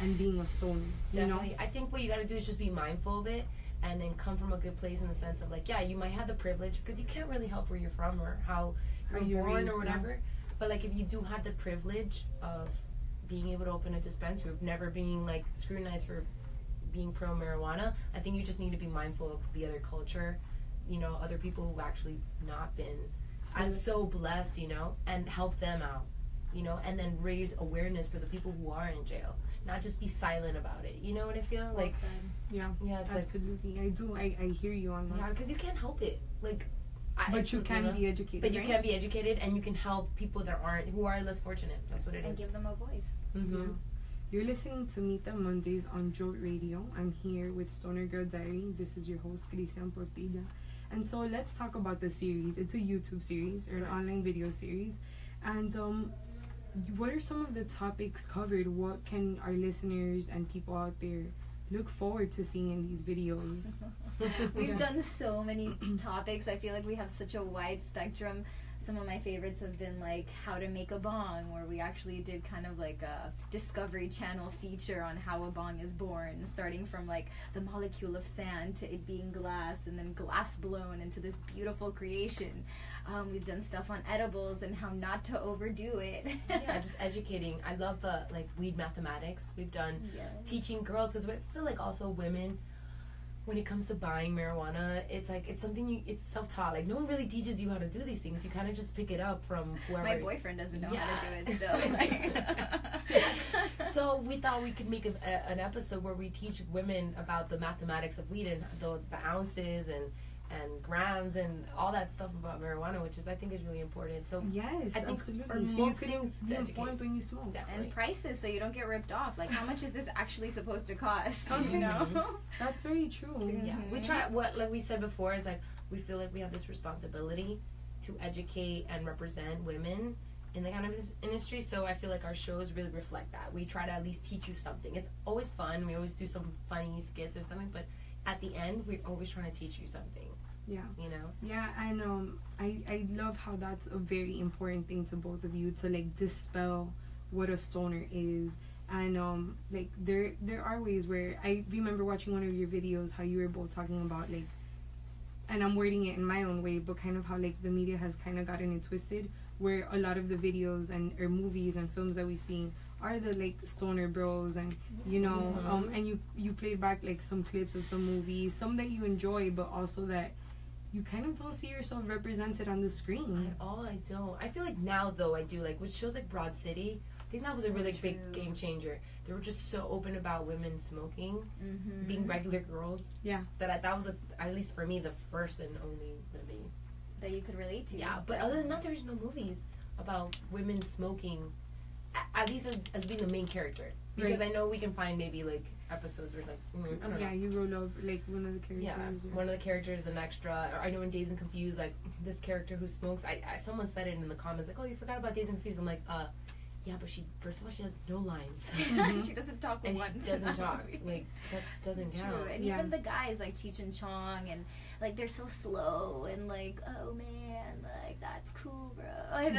and being a stoner. You
Definitely.
know?
I think what you gotta do is just be mindful of it and then come from a good place in the sense of like, yeah, you might have the privilege because you can't really help where you're from or how you're born
raised,
or whatever. But like if you do have the privilege of being able to open a dispensary, of never being like scrutinized for being pro marijuana, I think you just need to be mindful of the other culture, you know, other people who've actually not been so blessed, you know, and help them out, you know, and then raise awareness for the people who are in jail. Not just be silent about it. You know what I feel? Like,
yeah,
it's
absolutely. Like, I do. I hear you on that.
yeah, because you can't help it. Like,
but you can be educated.
But you
right?
can be educated, and you can help people that aren't, who are less fortunate. That's what it
And
is.
give them a voice.
Mm-hmm.
Yeah. You're listening to Meet Them Mondays on Jolt Radio. I'm here with Stoner Girl Diary. This is your host, Cristian Portilla. And so let's talk about the series. It's a YouTube series or an online video series. And what are some of the topics covered? What can our listeners and people out there look forward to seeing in these videos?
We've done so many topics. I feel like we have such a wide spectrum. Some of my favorites have been like how to make a bong, where we actually did kind of like a Discovery Channel feature on how a bong is born, starting from like the molecule of sand to it being glass, and then glass blown into this beautiful creation. We've done stuff on edibles and how not to overdo it.
Yeah, just educating. I love the like weed mathematics. We've done teaching girls, because I feel like also women, when it comes to buying marijuana, it's like it's something it's self-taught. Like no one really teaches you how to do these things. You kind of just pick it up from whoever.
My boyfriend doesn't know how to do it still.
So we thought we could make an episode where we teach women about the mathematics of weed and the ounces and grams and all that stuff about marijuana, which is I think is really important. So
yes,
I think
absolutely. So you can be informed when you smoke.
Definitely.
And prices, so you don't get ripped off. Like, how much is this actually supposed to cost?
Okay.
You know,
That's very true.
Yeah, we try. What like we said before is like we feel like we have this responsibility to educate and represent women in the cannabis industry. So I feel like our shows really reflect that. We try to at least teach you something. It's always fun. We always do some funny skits or something, but at the end, we're always trying to teach you something.
Yeah.
You know?
Yeah, and I love how that's a very important thing to both of you, to like dispel what a stoner is. And like there are ways where I remember watching one of your videos how you were both talking about like, and I'm wording it in my own way, but kind of how like the media has kind of gotten it twisted, where a lot of the videos and or movies and films that we see are the like stoner bros, and you know and you played back like some clips of some movies, some that you enjoy but also that you kind of don't see yourself represented on the screen.
At all, I don't. I feel like now though I do, like with shows like Broad City, I think that was a really big game changer. They were just so open about women smoking, being regular girls.
Yeah.
That was at least for me the first and only movie
that you could relate to.
Yeah, but other than that, there's no movies about women smoking, at least as being the main character. Because I know we can find maybe like episodes where like I don't know.
Yeah, you roll up like one of the characters.
Yeah, one of the characters, an extra. Or I know in Dazed and Confused, like this character who smokes. I someone said it in the comments, like, oh, you forgot about Dazed and Confused. I'm like, yeah, but she first of all she has no lines.
She doesn't talk
and
once.
She doesn't talk. Like that doesn't count.
True. And even the guys like Cheech and Chong, and like they're so slow and like, oh man, like that's cool, bro.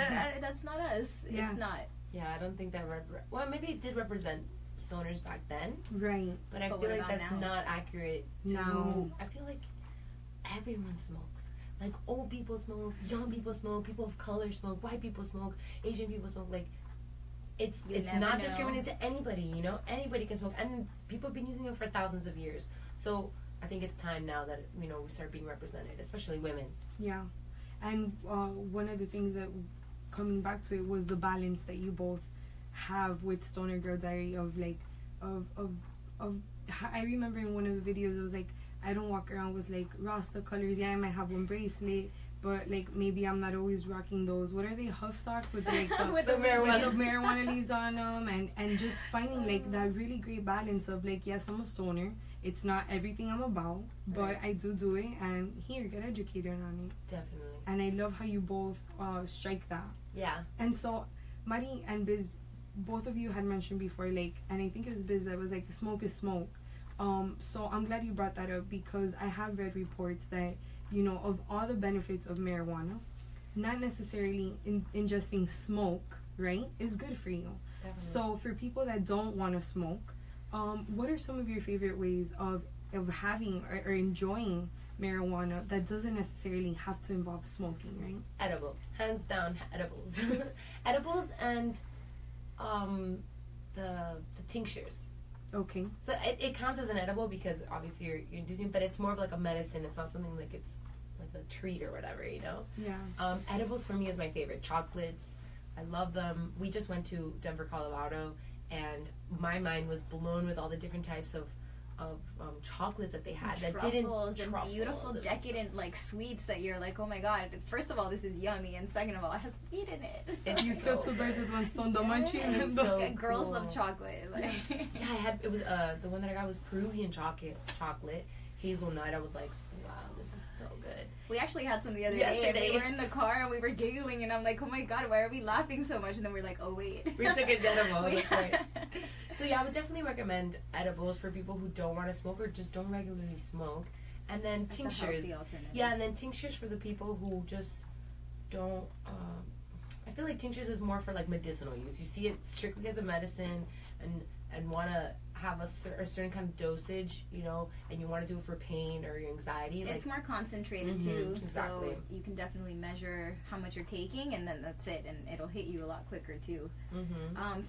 That's not us.
Yeah.
It's not.
Yeah, I don't think that well, maybe it did represent stoners back then.
Right.
But I feel like that's not accurate to I feel like everyone smokes. Like old people smoke, young people smoke, people of color smoke, white people smoke, Asian people smoke. Like it's not discriminating to anybody, you know? Anybody can smoke, and people have been using it for thousands of years. So I think it's time now that, you know, we start being represented, especially women. Yeah.
And one of the things that, coming back to it, was the balance that you both have with Stoner Girl Diary of like, of I remember in one of the videos it was like, I don't walk around with like Rasta colors. Yeah, I might have one bracelet, but like maybe I'm not always rocking those. What are they? Huff socks with like
With
the
the marijuana.
marijuana leaves on them, and just finding like that really great balance of like, yes, I'm a stoner. It's not everything I'm about, but
Right.
I do it, and here, get educated on it.
Definitely.
And I love how you both strike that.
Yeah.
And so, Mari and Biz, both of you had mentioned before, like, and I think it was Biz that was like, smoke is smoke. So I'm glad you brought that up, because I have read reports that, you know, of all the benefits of marijuana, not necessarily ingesting smoke, right, is good for you.
Definitely.
So for people that don't want to smoke, what are some of your favorite ways of having or enjoying marijuana that doesn't necessarily have to involve smoking, right?
Edible. Hands down, edibles. Edibles and the tinctures.
Okay.
So it counts as an edible because obviously you're inducing, but it's more of like a medicine. It's not something like it's like a treat or whatever, you know?
Yeah.
Edibles for me is my favorite. Chocolates, I love them. We just went to Denver, Colorado, and my mind was blown with all the different types of chocolates that they had that didn't
and beautiful decadent like sweets that you're like, oh my god, first of all this is yummy, and second of all it has weed in it.
It's
You
so
kill two
good.
birds with one stone. The munchies
It's
and
so
the
Girls
cool.
love chocolate. Like.
Yeah, it was the one that I got was Peruvian chocolate, hazelnut. I was like, wow, this is so good.
We actually had some the other
Yesterday.
day. And we were in the car and we were giggling, and I'm like, oh my god, why are we laughing so much? And then we're like, oh wait.
We took an edible. That's
Yeah.
right. So yeah, I would definitely recommend edibles for people who don't want to smoke or just don't regularly smoke, and then
That's a
tinctures.
healthy alternative.
Yeah, and then tinctures for the people who just don't. I feel like tinctures is more for like medicinal use. You see it strictly as a medicine, and want to have a certain kind of dosage, you know, and you want to do it for pain or your anxiety.
It's more concentrated
Mhm,
too,
exactly.
so you can definitely measure how much you're taking, and then that's it, and it'll hit you a lot quicker too.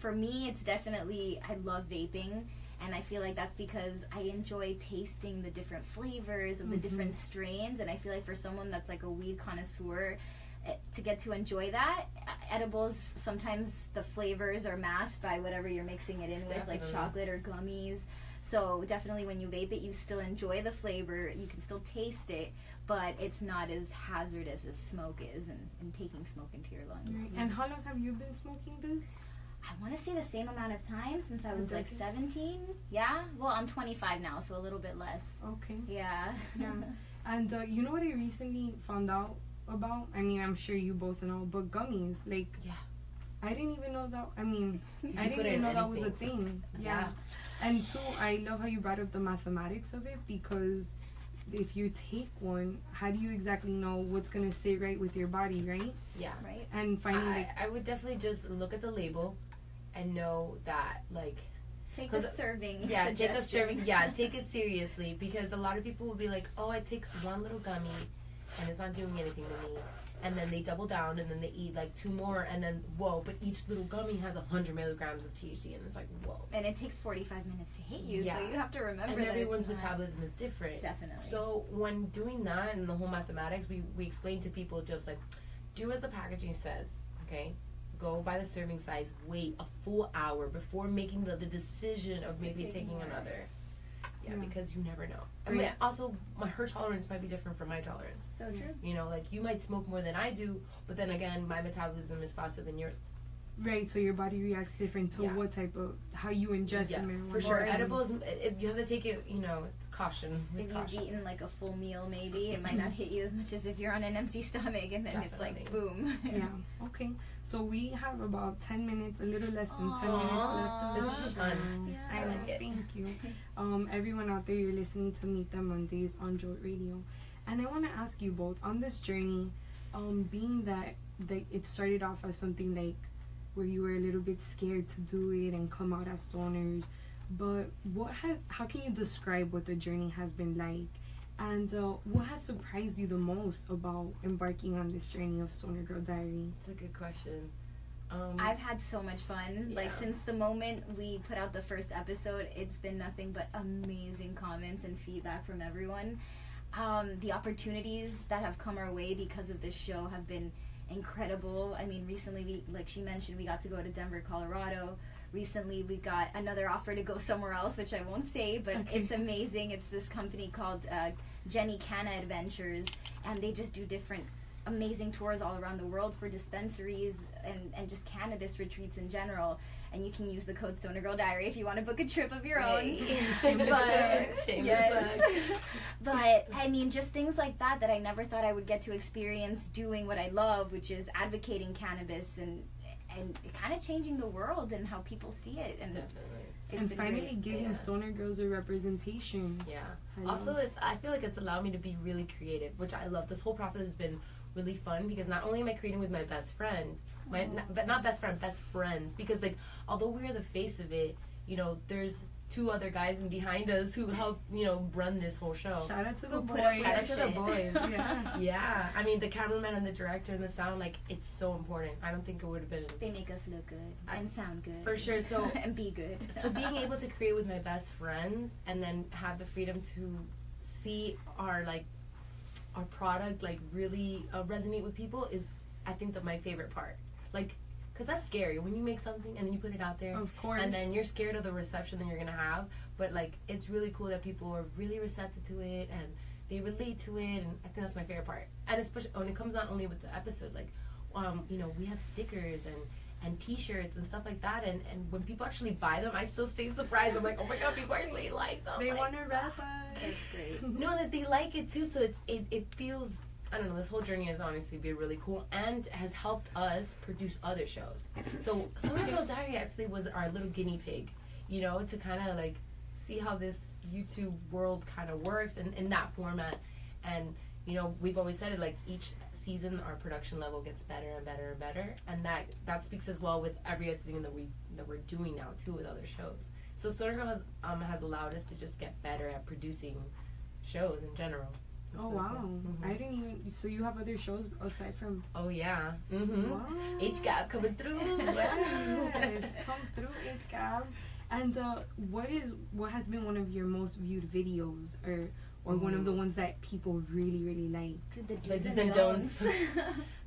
For me, it's definitely, I love vaping, and I feel like that's because I enjoy tasting the different flavors of the different strains, and I feel like for someone that's like a weed connoisseur, to get to enjoy that, edibles, sometimes the flavors are masked by whatever you're mixing it in with, like
Definitely.
chocolate or gummies. So definitely when you vape it, you still enjoy the flavor, you can still taste it, but it's not as hazardous as smoke is, and taking smoke into your lungs.
Right. And how long have you been smoking, Biz?
I want to say the same amount of time, since I was like
Okay.
17. Yeah, well, I'm 25 now, so a little bit less.
Okay.
Yeah.
Yeah. And you know what I recently found out about? I mean, I'm sure you both know, but gummies, like,
Yeah.
I didn't even know that. I mean, I
put
didn't
in
even know that was a
anything.
thing.
Yeah.
And two, I love how you brought up the mathematics of it, because if you take one, how do you exactly know what's gonna sit right with your body, right?
Yeah.
Right?
And finding like,
I would definitely just look at the label and know that, like,
Take the
'Cause-
serving.
yeah, take a
suggestion.
serving. Yeah, take it seriously, because a lot of people will be like, oh, I take one little gummy and it's not doing anything to me. And then they double down and then they eat like two more, and then whoa, but each little gummy has 100 milligrams of THC, and it's like, whoa.
And it takes 45 minutes to hit you,
Yeah.
so you have to remember
And
that
everyone's
it's not-
metabolism is different.
Definitely.
So when doing that and the whole mathematics, we explain to people just like, do as the packaging says, okay? Go by the serving size, wait a full hour before making the decision of maybe
take
taking
more.
another. Yeah,
Yeah.
because you never know. I mean,
Right.
also, her tolerance might be different from my tolerance.
So true.
You know, like, you might smoke more than I do, but then again, my metabolism is faster than yours.
right, so your body reacts different to
Yeah.
what type of, how you ingest
Yeah,
the marijuana.
for sure.
Or-
Edibles, you have to take it, you know, caution. With
If you've
caution.
eaten like a full meal, maybe it might not hit you as much as if you're on an empty stomach, and then it's like
Definitely.
boom.
Yeah, okay. So we have about 10 minutes, a little less than 10 minutes
Aw,
left of
this is fun.
Yeah.
I
I
know,
like it.
thank you. Everyone out there, you're listening to Meet Them Mondays on Jolt Radio. And I want to ask you both, on this journey, being that it started off as something like where you were a little bit scared to do it and come out as stoners, but how can you describe what the journey has been like? And what has surprised you the most about embarking on this journey of Stoner Girl Diary?
It's a good question.
I've had so much fun. Like,
Yeah.
since the moment we put out the first episode, it's been nothing but amazing comments and feedback from everyone. The opportunities that have come our way because of this show have been incredible. I mean, recently, like she mentioned, we got to go to Denver, Colorado. Recently, we got another offer to go somewhere else, which I won't say, but
Okay.
it's amazing. It's this company called Jenny Canna Adventures, and they just do different amazing tours all around the world for dispensaries and just cannabis retreats in general. And you can use the code Stoner Girl Diary if you want to book a trip of your own. But I mean, just things like that I never thought I would get to experience doing what I love, which is advocating cannabis and kind of changing the world and how people see it. And
finally giving Stoner Girls a representation.
Yeah. Also, I feel like it's allowed me to be really creative, which I love. This whole process has been really fun because not only am I creating with my best friend, best friends, because like although we're the face of it, you know, there's 2 other guys behind us who help, you know, run this whole show.
Shout out to the boys.
Shout out to the boys.
Yeah.
Yeah. I mean, the cameraman and the director and the sound, like, it's so important. I don't think it would have been.
They make us look good and sound good.
For sure. So
and be good.
So being able to create with my best friends and then have the freedom to see our product like really resonate with people is, I think, my favorite part. Like, because that's scary when you make something and then you put it out there.
Of course.
And then you're scared of the reception that you're going to have. But, like, it's really cool that people are really receptive to it and they relate to it. And I think that's my favorite part. And especially when it comes not only with the episodes, like, you know, we have stickers and T-shirts and stuff like that. And when people actually buy them, I still stay surprised. I'm like, oh, my God, people actually like them.
They
like,
want to wrap us.
That's great.
No, that they like it, too. So it feels... I don't know, this whole journey has honestly been really cool and has helped us produce other shows. So Stoner Girl Diary actually was our little guinea pig, you know, to kind of like see how this YouTube world kind of works in that format. And, you know, we've always said it, like each season our production level gets better and better and better. And that speaks as well with every other thing that we're doing now too with other shows. So Stoner Girl has allowed us to just get better at producing shows in general.
Oh wow! Mm-hmm. I didn't even. So you have other shows aside from?
Oh yeah. Mm-hmm.
Wow.
HCAB coming through.
Yes, come through HCAB. And what has been one of your most viewed videos, or one of the ones that people really really like?
The
do's and don'ts.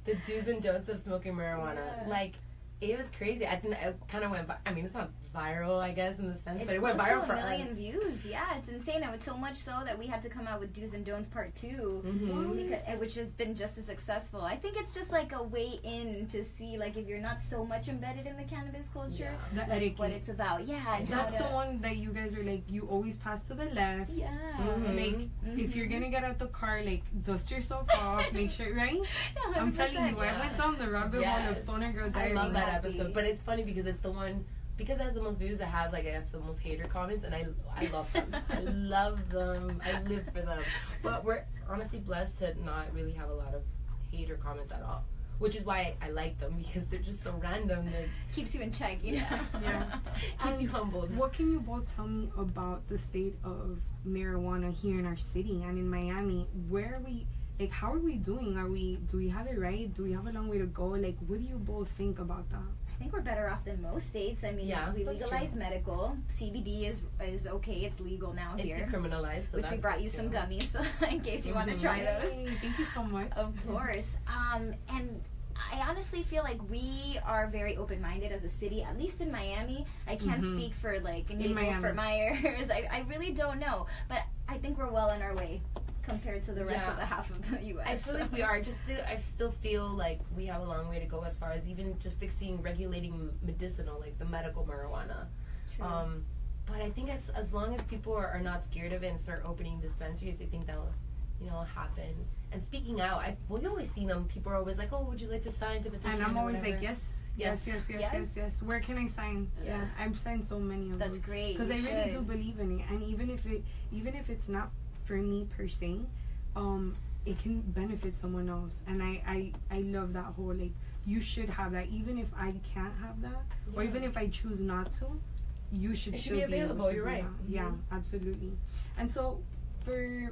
The do's and don'ts of smoking marijuana. Yeah. Like, it was crazy. I think it kind of went. I mean, it's not viral, I guess, in the sense, but it went viral for us.
It's 1 million views. Yeah, it's insane. And it's so much so that we had to come out with Do's and Don'ts Part 2, which has been just as successful. I think it's just like a way in to see, like, if you're not so much embedded in the cannabis culture, like, what it's about. Yeah, and
that's the one that you guys were like, you always pass to the left.
Yeah.
Like, if you're gonna get out the car, like, dust yourself off, make sure, right? Yeah, I'm telling you, I went down the rabbit hole of Stoner Girl Diary.
I love that episode, but it's funny because it's the one, because it has the most views, it has, like, I guess, the most hater comments, and I love them. I love them. I live for them. But we're honestly blessed to not really have a lot of hater comments at all, which is why I like them, because they're just so random. That
keeps you in check, you know?
Yeah.
Keeps you humbled.
What can you both tell me about the state of marijuana here in our city and in Miami? Where are we? Like, how are we doing? Do we have it right? Do we have a long way to go? Like, what do you both think about that?
I think we're better off than most states. I mean, we legalize medical. CBD is okay. It's legal now here.
It's decriminalized, so
which we brought you some gummies, so in case you want to try those.
Thank you so much.
Of course. And I honestly feel like we are very open-minded as a city, at least in Miami. I can't speak for, like, Naples, Fort Myers. I really don't know. But I think we're well on our way compared to the rest of the half of the U.S.
I feel like we are. I still feel like we have a long way to go as far as even just regulating medicinal, like the medical marijuana.
True.
But I think as long as people are not scared of it and start opening dispensaries, I think that'll, happen. And speaking out, you always see them. People are always like, "Oh, would you like to sign to petition?"
And I'm always like, yes. Where can I sign?
Yes.
Yeah, I've signed so many of those.
That's great.
Because I really do believe in it, and even if it's not for me per se, it can benefit someone else. And I love that whole, like, you should have that, even if I can't have that, or even if I choose not to, you should still be available.
You're right.
Yeah, absolutely. And so for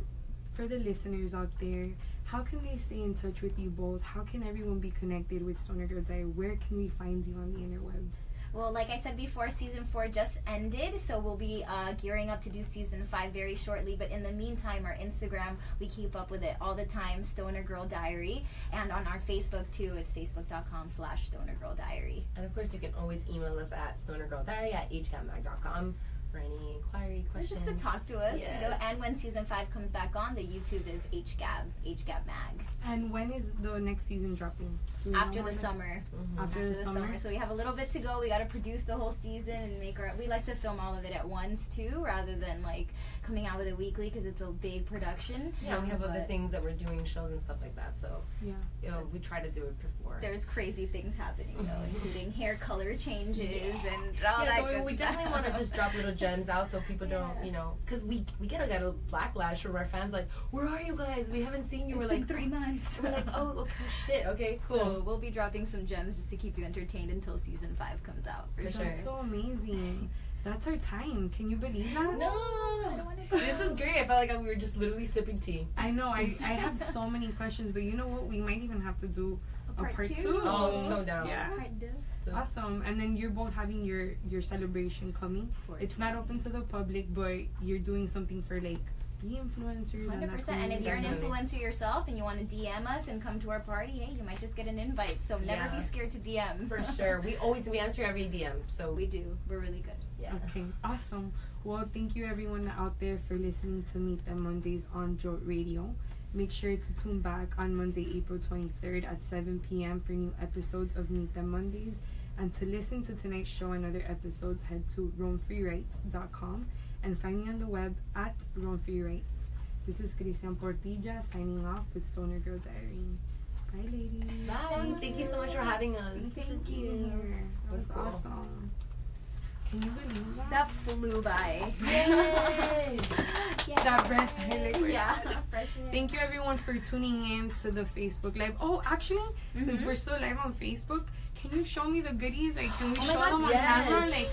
the listeners out there, how can they stay in touch with you both? How can everyone be connected with Stoner Girl Diary? Where can we find you on the interwebs?
Well, like I said before, Season 4 just ended, so we'll be gearing up to do Season 5 very shortly. But in the meantime, our Instagram, we keep up with it all the time, Stoner Girl Diary. And on our Facebook, too, it's facebook.com/Stoner Girl Diary.
And, of course, you can always email us at stonergirldiary@hcapmag.com. for any inquiry questions.
Just to talk to us,
Yes.
you know. And when season 5 comes back on, the YouTube is HGAB Mag.
And when is the next season dropping? Do we know
After the
when it's-
summer.
After the summer.
So we have a little bit to go. We got to produce the whole season and make our. We like to film all of it at once too, rather than like coming out with it weekly because it's a big production.
Yeah, we have other
But
things that we're doing, shows and stuff like that. So
Yeah.
you know, we try to do it before.
There's crazy things happening though, including hair color changes and all
Yeah,
that
so
good
we
stuff.
definitely want to just drop little gems out so people don't, you know, because we get a backlash from our fans like, where are you guys? We haven't seen you.
It's
We're
been
like
3 months.
We're like, oh, okay, shit, okay, cool.
So we'll be dropping some gems just to keep you entertained until season 5 comes out for
For
sure.
That's so amazing. That's our time. Can you believe that?
No,
don't wanna go.
this is great. I felt like we were just literally sipping tea.
I know. I have so many questions, but you know what? We might even have to do a
Part
part
two?
two.
Oh, so down.
Yeah.
Alright, dude.
So,
Awesome. And then you're both having your celebration coming. It's not open to the public, but you're doing something for like the influencers
100%.
and that
And if you're an
Definitely.
influencer yourself and you want to DM us and come to our party, hey, you might just get an invite. So never
Yeah.
be scared to DM.
for sure. We answer every DM. So
We do. We're really good.
yeah.
Okay, awesome. Well, thank you everyone out there for listening to Meet Them Mondays on Jolt Radio. Make sure to tune back on Monday, April 23rd at 7 p.m. for new episodes of Meet Them Mondays. And to listen to tonight's show and other episodes, head to roamfreerights.com and find me on the web at roamfreerights. This is Cristian Portilla signing off with Stoner Girl Diary. Bye, ladies.
Bye. Thank you so much for having us.
Thank you. That was
That's cool.
awesome. Can you believe that?
That flew by.
Yay!
That breath.
Yeah. Fresh air.
Thank you everyone for tuning in to the Facebook Live. Oh, actually, since we're still live on Facebook, can you show me the goodies? Like, can we
Oh my
show
God,
them on
yes.
camera? Like,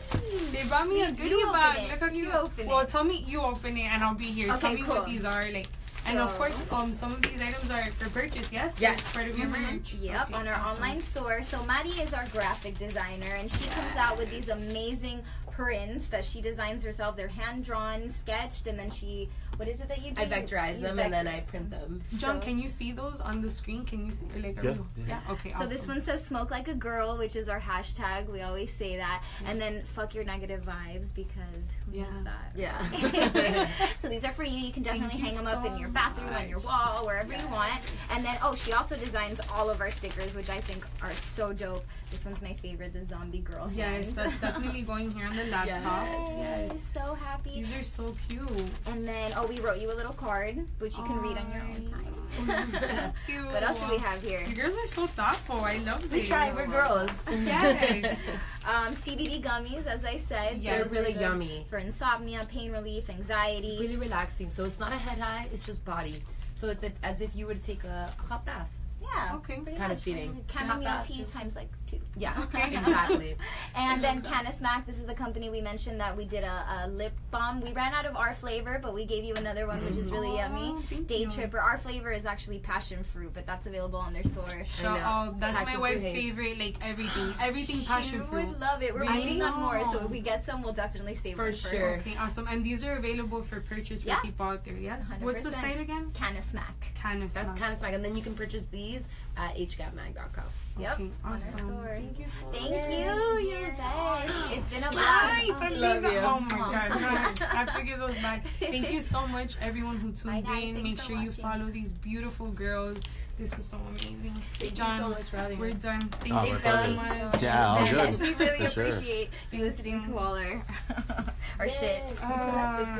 they brought me a
Please,
goodie
you open
bag.
it.
Look how
You
cute.
open
Well,
it.
tell me you open it and I'll be here.
Okay,
Tell me
cool.
what these are. Like, and of
So-
course, some of these items are for purchase. Yes.
Yes.
It's part of your merch.
Yep,
Okay,
on our
awesome.
online store. So Maddie is our graphic designer, and she comes out with these amazing prints that she designs herself. They're hand drawn, sketched, and then she. What is it that you do?
I vectorize
You
them and then I
vectorize
print them.
John,
So-
can you see those on the screen? Can you see like a
Yeah.
little? Yeah. Okay.
So
Awesome.
this one says "smoke like a girl," which is our hashtag. We always say that, and then "fuck your negative vibes" because who needs that?
Yeah.
So these are for you. You can
Thank
definitely
you
hang them up
so
in your bathroom, on your
much.
wall, wherever you want. And then, she also designs all of our stickers, which I think are so dope. This one's my favorite, the zombie girl.
Yes,
hands.
that's definitely going here on the laptop.
Yes.
Yes.
So happy.
These are so cute.
And then, we wrote you a little card, which you can read on your own time.
Cute.
What else do we have here?
You girls are so thoughtful. I love this.
We try. We're girls.
Yes.
CBD gummies, as I said.
Yeah,
They're
those
really
are good
yummy.
for insomnia, pain relief, anxiety.
Really relaxing. So it's not a head high. It's just body. So it's as if you were to take a hot bath.
Yeah.
Okay.
pretty
Kind of
much.
feeling.
Chamomile
Hot bath
tea
is-
times like 2.
Yeah.
Okay.
Exactly.
And then Canismac, this is the company we mentioned that we did a lip balm. We ran out of our flavor, but we gave you another one, which is really yummy.
thank
Day
you.
Tripper. Our flavor is actually passion fruit, but that's available on their store.
Shout
know.
out. That's
Passion
my
fruit
wife's
haze.
favorite. Like everything passion
She
fruit.
would love it. We're
Really?
waiting on more, so
Oh.
if we get some, we'll definitely save
For
one
sure.
Okay, awesome. And these are available for purchase for
Yeah.
people out there. Yes. What's the
100%.
site again?
Canismac.
Canis.
That's kind of swag. And then you can purchase these at hgapmag.com.
Yep.
Okay,
on our
awesome.
store.
Thank you so much.
Thank you. You're the best. It's been a
Ay,
blast.
Talita.
Love you.
Oh my God. No, I have to give those back. Thank you so much, everyone who
Bye,
tuned
guys.
in.
Thanks
Make
for
sure you
watching.
follow these beautiful girls. This was so amazing.
Thank
John,
you so much for having
we're
us.
done. Thank
Oh,
you
my
so
pleasure.
much.
Yeah, all good.
Yes, we really
For sure.
appreciate you listening to all our shit.
Ah.